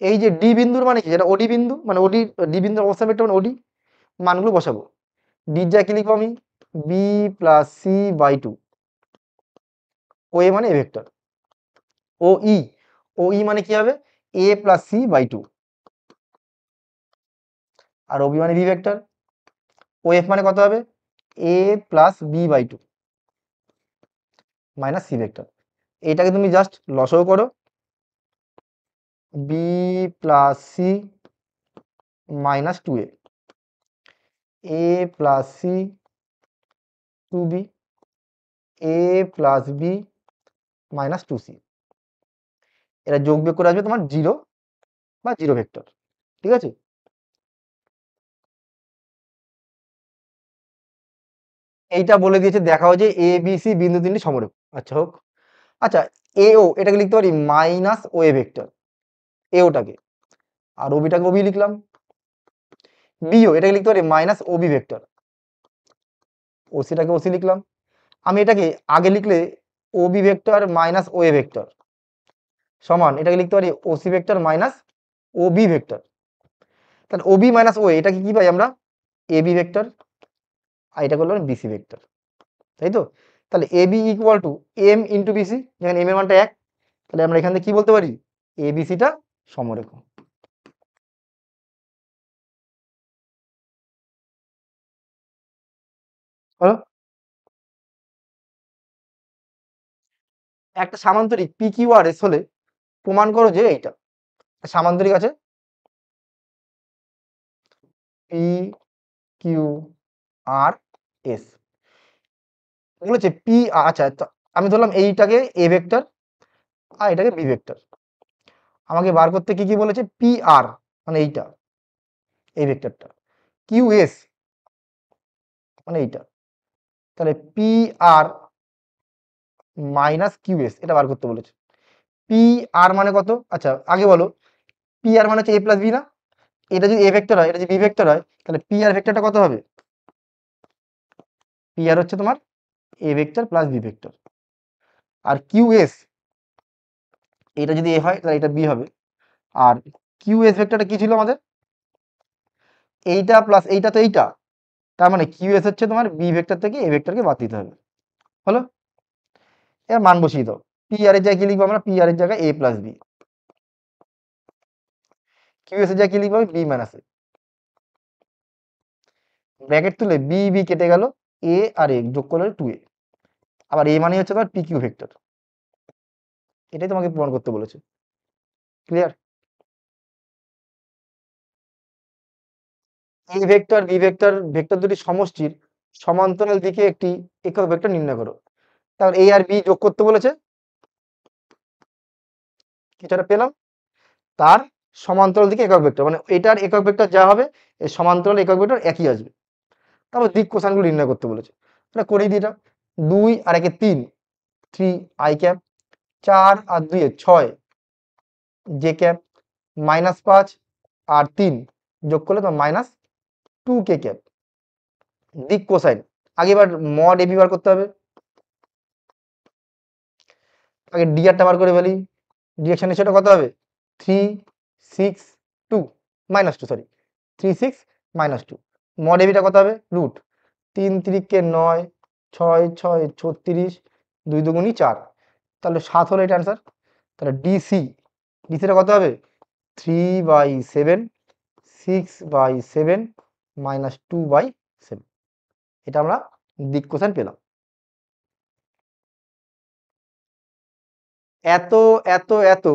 এই যে ডি বিন্দুর মানে কি, যেটা ওডি বিন্দু মানে ওডি, ডি বিন্দুর অবস্থান ভেক্টর মানে ওডি, মানগুলো বসাবো। ডির যা কি লিখবো আমি, বি প্লাস সি বাই 2। ও এ মানে এ ভেক্টর। ও ই, ও ই মানে কি হবে, এ প্লাস সি বাই 2। আর ও বি মানে বি ভেক্টর। ও এফ মানে কত হবে, A plus B by 2 minus C vector. এইটাকে তুমি জাস্ট লসও করো, B plus C minus 2a, A plus C 2b, A plus B minus 2c। এটা যোগ বিয়োগ করে আসবে তোমার 0 বা 0 ভেক্টর। ঠিক আছে? এইটা বলে দিয়েছে, দেখাও যে এ বি সি বিন্দু তিনটি সমরেখ। আচ্ছা হোক। আচ্ছা এও এটাকে লিখতে পারি মাইনাস ও এ ভেক্টর, এওটাকে। আর ওবিটাকে ওবি লিখলাম। বিও এটাকে লিখতে পারি মাইনাস ওবি ভেক্টর, ওসিটাকে ওসি লিখলাম। আমি এটাকে আগে লিখলে OB vector minus O A vector সমান, এটাকে লিখতে পারি OC vector minus O B vector. তাহলে ওবি মাইনাস ও, এটাকে কি পাই আমরা, এ বি ভেক্টর। আর এটা করলাম বিসি ভেক্টর, তাই তো? তাহলে A B equal to M into BC, যেখানে এম এর মানটা 1, তাহলে আমরা এখান থেকে কি বলতে পারি, এ বিসিটা সমরেখ। হলো? একটা সামান্তরিক পি কিউ আর এস হলে প্রমাণ করো যে এইটা সামান্তরিক আছে, পি কিউ আর এস বলেছে পি। আচ্ছা আমি ধরলাম এইটাকে এ ভেক্টর আর এটাকে বি ভেক্টর। আমাকে বার করতে কি কি বলেছে, পি আর মানে এইটা এই ভেক্টরটা, কিউ এস মানে এইটা। তাহলে P R minus Q s এটা বার করতে বলেছে। পি আর মানে কত, আচ্ছা আগে বলো, পি আর মানে হচ্ছে এ প্লাস বি না? এটা যদি এ ভেক্টর হয়, এটা যদি বি ভেক্টর হয়, তাহলে পি আর ভেক্টরটা কত হবে, পি আর হচ্ছে তোমার a vector plus B vector. আর কিউ এস, এটা যদি এ হয় তাহলে এটা বি হবে। আর কিউ এস ভেক্টরটা কি ছিল আমাদের, এইটা প্লাস এইটা তো এইটা, তার মানে কিউ এস হচ্ছে তোমার বি ভেক্টর থেকে এ ভেক্টরকে বাদ দিতে হবে। হলো? এর মান বসিয়ে দাও। পি আর এর জায়গায় কি লিখবো আমরা, পি আর এর জায়গায় এ প্লাস বি, কিউ এস এর জায়গায় কি লিখবো, বি মাইনাস এ। ব্র্যাকেট তুলে বি বি কেটে গেল, এ আর এ যোগ করলে 2a। আবার এ মানে হচ্ছে তোমার পি কিউ ভেক্টর। এটাই তোমাকে প্রমাণ করতে বলেছে। Clear? A vector B vector দুটি সমষ্টির সমান্তরাল দিকে একটি একক ভেক্টর নির্ণয় করো। তাহলে এ আর বি যোগ করতে বলেছে, কিছুটা পেলাম। তার সমান্তরাল দিকে একক ভেক্টর, মানে এটার একক ভেক্টর যা হবে এর সমান্তরাল একক ভেক্টর একই আসবে। তারপর দিক কোসাইনগুলো নির্ণয় করতে বলেছে, এটা করিয়ে দিই। এটা 2 আর 1 3, 3 আই ক্যাপ, 4 আর 2 6 জে ক্যাপ, -5 আর 3 যোগ করলে তোমার -2 কে ক্যাপ। দিক কোসাইন আগে এবার মড এবি বার করতে হবে। আগে ডিআরটা বার করে ফেলি। ডিরেকশন সেটা কত হবে? 3 6 2 -2, সরি 3 6 -2। মড এবিটা কত হবে? রুট 3 3 9 6 6 36 2 দুগুণি 4, তাহলে 7 হলো এটা অ্যান্সার। তাহলে ডিসিটা কত হবে? 3/7 6/7 -2/7। এটা আমরা দিক কোসাইন পেলাম। এত এত এত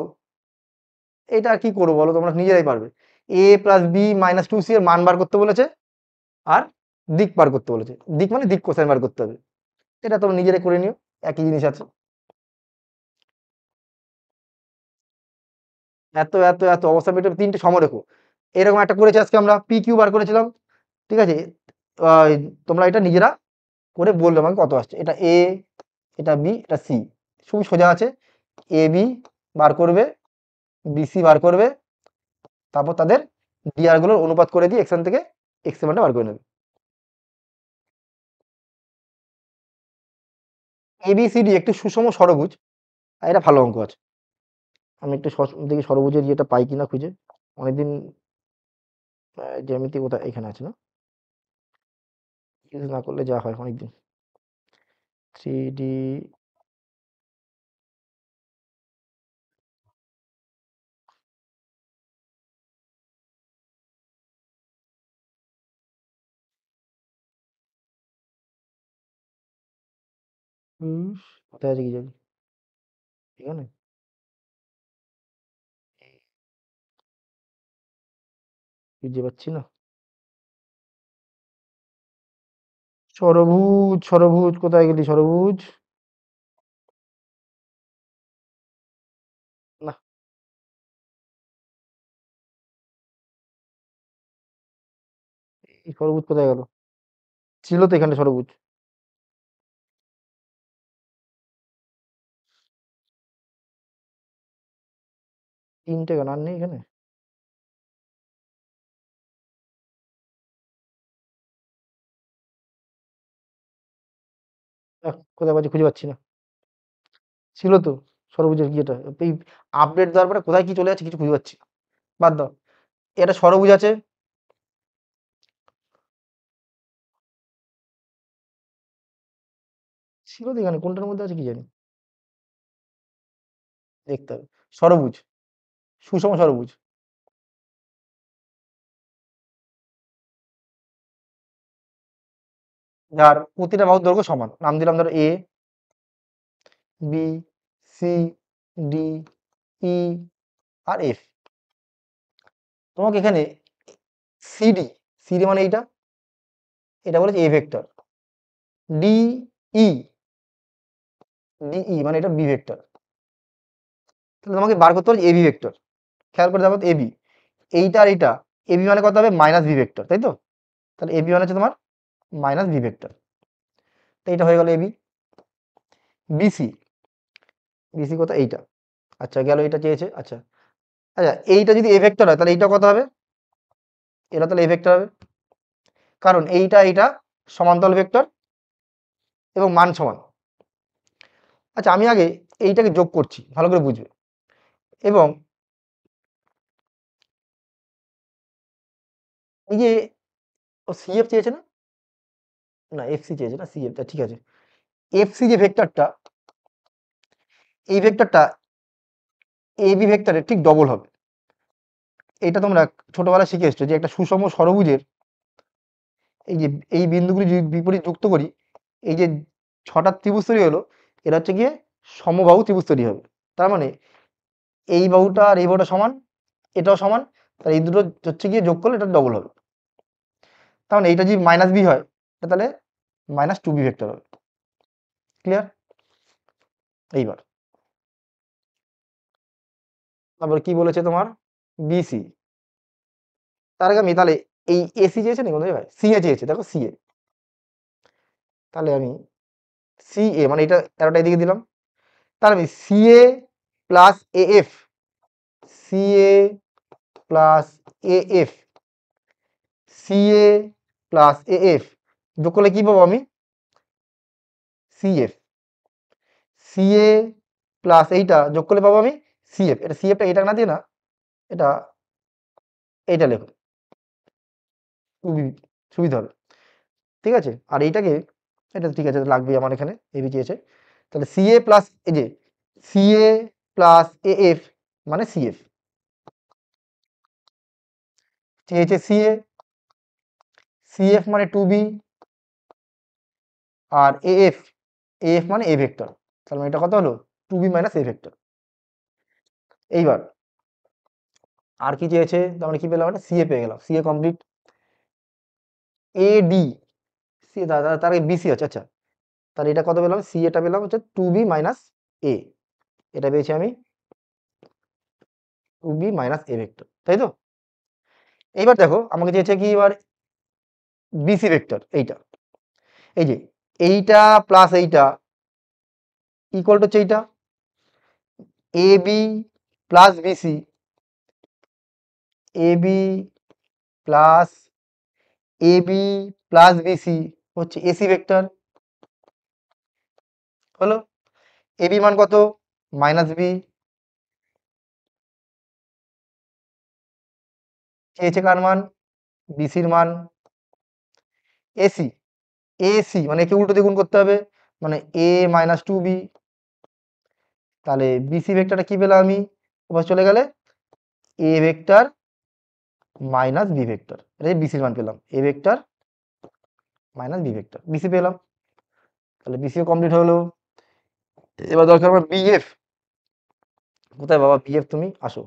এটা আর কি করবো বলো, তোমরা নিজেরাই পারবে। a প্লাস বি -2c এর মান বার করতে বলেছে, আর দিক বার করতে বলেছে। দিক মানে দিক কোসাইন বার করতে হবে। এটা তোমরা নিজেরাই করে নিও, একই জিনিস আছে। এত এত এত অবস্থা পেটে 3টে সমরেখ এরকম একটা করেছি আজকে আমরা, পি কিউ বার করেছিলাম। ঠিক আছে, আহ, তোমরা এটা নিজেরা করে বললে আমাকে কত আসছে। এটা এ, এটা বি, এটা সি, খুবই সোজা আছে। এ বি বার করবে, বিসি বার করবে, তারপর তাদের ডিআর গুলোর অনুপাত করে দিয়ে এখান থেকে এক্স মানটা বার করে নেবে। এবিসিডি একটি সুষম ষড়ভুজ, আর এটা ভালো অঙ্ক আছে। আমি একটু দেখি ষড়ভুজের ইয়েটা পাই কিনা খুঁজে। অনেকদিন জ্যামিতি কোথায়, এখানে আছে না, ইউজ না করলে যা হয় অনেকদিন। 3D কোথায় আছে কি জানি, এখানে খুঁজে পাচ্ছি না। ষড়ভুজ ষড়ভুজ কোথায় গেলি ষড়ভুজ? না, এই ষড়ভুজ কোথায় গেল? ছিল তো এখানে ষড়ভুজ। তিনটে কেন আর নেই এখানে? কোথায় পাচ্ছি, খুঁজে পাচ্ছি না। ছিল তো ষড়ভুজের ইয়েটা, এই আপডেট দেওয়ার পরে কোথায় কি চলে যাচ্ছে কিছু খুঁজে পাচ্ছি না। বাদ দাও, এটা ষড়ভুজ আছে। ছিল তো এখানে, কোনটার মধ্যে আছে কি জানি, দেখতে হবে। ষড়ভুজ, সুষম ষড়ভুজ। যার প্রতিটা বাহুর দৈর্ঘ্য সমান, নাম দিলাম ধরো A B C D E R F. তোমাকে এখানে সিডি, সিডি মানে এইটা, এটা বলেছে এ ভেক্টর। ডিই, ডিই মানে এটা বি ভেক্টর। তাহলে তোমাকে বার করতে হবে এবি ভেক্টর। খেয়াল করে দেখো এবি, এইটা আর এইটা, এবি মানে কত হবে? মাইনাস ভি ভেক্টর, তাই তো? তাহলে এবি মানে হচ্ছে তোমার মাইনাস ভি ভেক্টর। তো এটা হয়ে গেল এবি। বিসি, বিসি কত? এইটা। আচ্ছা গেল, এটা চেয়েছে। আচ্ছা আচ্ছা, এইটা যদি এ ভেক্টর হয় তাহলে এইটা কত হবে? এটা তাহলে এ ভেক্টর হবে, কারণ এইটা এইটা সমান্তরাল ভেক্টর এবং মান সমান। আচ্ছা আমি আগে এইটাকে যোগ করছি, ভালো করে বুঝবে। এবং এই যে ও সিএফ চেয়েছে না, না এফসি চেয়েছে না, সিএফটা ঠিক আছে। এফসি যে ভেক্টরটা, এই ভেক্টরটা এবি ভেক্টরের ঠিক ডবল হবে। এটা তোমরা ছোটবেলায় শিখে এসছো যে একটা সুষম ষড়ভুজের এই যে এই বিন্দুগুলি যদি বিপরীত যুক্ত করি, এই যে 6টা ত্রিভুজ তৈরি হলো, এরা হচ্ছে গিয়ে সমবাহু ত্রিভুজ তৈরি হবে। তার মানে এই বাহুটা আর এই বাহুটা সমান, এটাও সমান, তাহলে এই দুটো হচ্ছে গিয়ে যোগ করলে এটা ডবল হবে। তার মানে এইটা যদি মাইনাস বি হয় তাহলে মাইনাস টু বি ভেক্টর হবে। ক্লিয়ার? এইবার তারপর কি বলেছে তোমার বিসি। তার আগে আমি তাহলে এই এসি চেয়েছে না কোনো জায়গায়, সি এ চেয়েছে, দেখো সি এ, তাহলে আমি সি এ মানে এটা তেরোটা এদিকে দিলাম, তাহলে আমি C A plus A F, C A plus A F, C A plus A F যোগ করলে কি পাবো আমি C F, C A plus এইটা যোগ করলে পাবো আমি সি এফ। এটা সি এফটা এটা না দিয়ে না, এটা এইটা লেখো, খুবই সুবিধা হবে। ঠিক আছে, আর এইটাকে এটা ঠিক আছে লাগবে আমার এখানে এবি চেয়েছে, তাহলে সি এ প্লাস এই যে C A plus A F মানে সি এফ চেয়েছে, সি এ, সি এফ মানে টু বি, আর এ এফ, এ এফ মানে এ ভেক্টর, তাহলে এটা কত হলো two B minus A vector. এইবার আর কি চেয়েছে, তার মানে কি পেলাম, একটা সি এ পেয়ে গেলাম, C A complete. A D, C দাদা তার আগে বিসি আছে, আচ্ছা তাহলে এটা কত পেলাম, সি এটা পেলাম হচ্ছে টু বি মাইনাস এ, এটা পেয়েছি আমি two B minus A vector, তাই তো? এইবার দেখো আমাকে চেয়েছে কি এবার বিসি ভেক্টর, এইটা এই যে এইটা প্লাস এইটা ইকুয়াল টু হচ্ছে এইটা এ বি প্লাস বিসি, এ বি প্লাস এ বি প্লাস বিসি হচ্ছে এসি ভেক্টর। হলো, এ বি মান কত মাইনাস বি, চেয়েছে কার মান বিসির মান, এসি, এসি মানে একে উল্টো দিয়ে গুণ করতে হবে মানে এ মাইনাস টু বি, তাহলে বিসি ভেক্টরটা কি পেলাম আমি, এবার চলে গেলে A vector minus B vector, এটা বিসির মান পেলাম, A vector minus B vector BC পেলাম, তাহলে বিসিও কমপ্লিট হলো। এবার দরকার আমার বিএফ, কোথায় বাবা বিএফ তুমি আসো,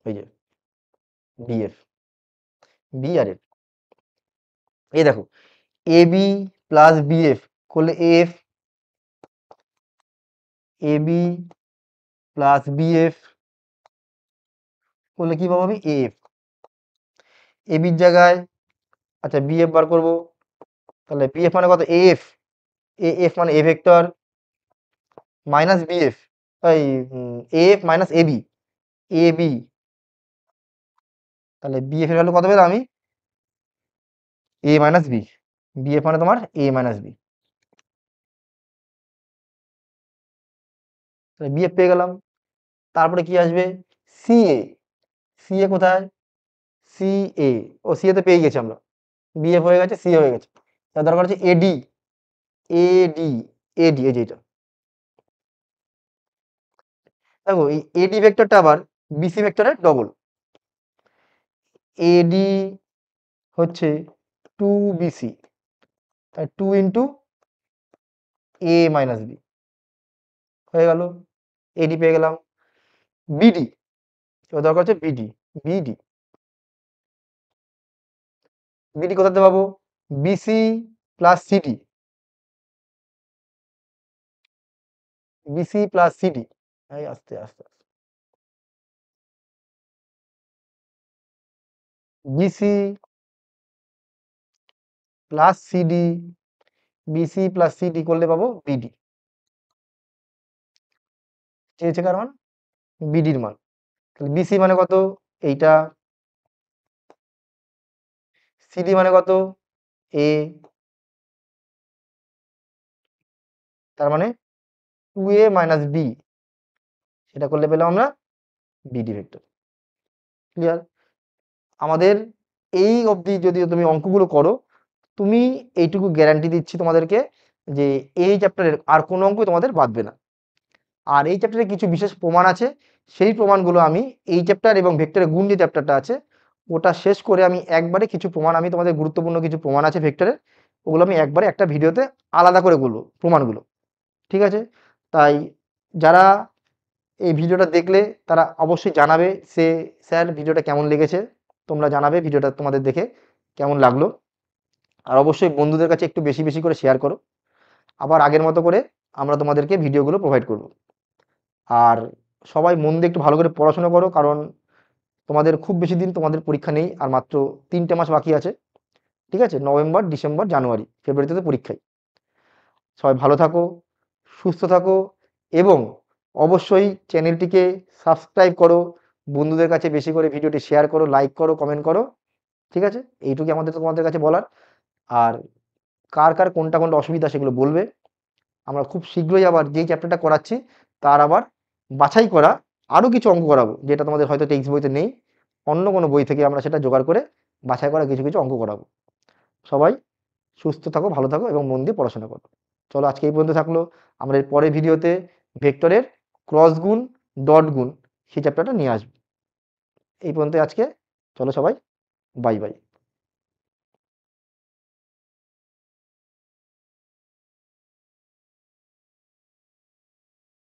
এই যে বিএফ, বি আর এফ, এই দেখো এ বি প্লাস বিএফ করলে এফ, এ বি প্লাস বিএফ করলে কি পাবো আমি এফ, এ বির জায়গায় আচ্ছা বিএফ বার করবো, তাহলে বিএফ মানে কত এফ, এ এফ মানে এ ভেক্টর মাইনাস বিএফ, এই F minus A B, A B, তাহলে বিএফ এর ভ্যালু কত পেলাম আমি এ মাইনাস বি, বিএফ মানে তোমার এ মাইনাস বি, তাহলে বিএফ পেয়ে গেলাম। তারপরে কি আসবে সি এ, সি এ কোথায় সি এ, ও সি এ তে পেয়ে গেছি আমরা, বিএফ হয়ে গেছে সি হয়ে গেছে, তার দরকার হচ্ছে এডি, এডি, এডি এই যে এটা, দেখো এই এডি ভেক্টরটা আবার বিসি ভেক্টরের ডবল, এডি হচ্ছে টু বিসি, তাই টু ইন্টু এ মাইনাস বি হয়ে গেল, এডি পেয়ে গেলাম। বিডি এবার দরকার হচ্ছে বিডি, বিডি, বিডি কোথাতে পাবো BC plus CD, BC plus CD, এই আস্তে আস্তে BC plus CD, BC plus CD করলে পাবো বিডি, চেয়েছে কার মান বিডির মান, তাহলে বিসি মানে কত এইটা, সিডি মানে কত এ, তার মানে টু এ মাইনাস বি, সেটা করলে পেলাম আমরা বিডি ভেক্টর। ক্লিয়ার? আমাদের এই অবধি যদি তুমি অঙ্কগুলো করো, তুমি এইটুকু গ্যারান্টি দিচ্ছি তোমাদেরকে যে এই চ্যাপ্টারের আর কোনো অঙ্ক তোমাদের বাদবে না। আর এই চ্যাপ্টারে কিছু বিশেষ প্রমাণ আছে, সেই প্রমাণগুলো আমি এই চ্যাপ্টার এবং ভেক্টরের গুণ যে চ্যাপ্টারটা আছে ওটা শেষ করে আমি একবারে কিছু প্রমাণ, আমি তোমাদের গুরুত্বপূর্ণ কিছু প্রমাণ আছে ভেক্টরের, ওগুলো আমি একবারে একটা ভিডিওতে আলাদা করে বলবো প্রমাণগুলো। ঠিক আছে? তাই যারা এই ভিডিওটা দেখলে তারা অবশ্যই জানাবে সে স্যার ভিডিওটা কেমন লেগেছে, তোমরা জানাবে ভিডিওটা তোমাদের দেখে কেমন লাগলো। আর অবশ্যই বন্ধুদের কাছে একটু বেশি বেশি করে শেয়ার করো। আবার আগের মতো করে আমরা তোমাদেরকে ভিডিওগুলো প্রোভাইড করব। আর সবাই মন দিয়ে একটু ভালো করে পড়াশোনা করো, কারণ তোমাদের খুব বেশি দিন তোমাদের পরীক্ষা নেই, আর মাত্র 3টে মাস বাকি আছে। ঠিক আছে, নভেম্বর, ডিসেম্বর, জানুয়ারি, ফেব্রুয়ারিতে তো পরীক্ষাই। সবাই ভালো থাকো, সুস্থ থাকো, এবং অবশ্যই চ্যানেলটিকে সাবস্ক্রাইব করো, বন্ধুদের কাছে বেশি করে ভিডিওটি শেয়ার করো, লাইক করো, কমেন্ট করো। ঠিক আছে, এইটুকুই আমাদের তোমাদের কাছে বলার। আর কার কার কোনটা কোনটা অসুবিধা সেগুলো বলবে। আমরা খুব শীঘ্রই আবার যেই চ্যাপ্টারটা করাচ্ছি তার আবার বাছাই করা আরও কিছু অঙ্ক করাবো, যেটা তোমাদের হয়তো টেক্সট বইতে নেই। অন্য কোনো বই থেকে আমরা সেটা জোগাড় করে বাছাই করা কিছু কিছু অঙ্ক করাবো। সবাই সুস্থ থাকো, ভালো থাকো এবং মন দিয়ে পড়াশোনা করো। চলো আজকে এই পর্যন্ত থাকলো। আমরা এর পরের ভিডিওতে ভেক্টরের ক্রস গুণ, ডট গুণ সেই চ্যাপ্টারটা নিয়ে আসবো। এই পর্যন্ত আজকে। চলো সবাই, বাই বাই।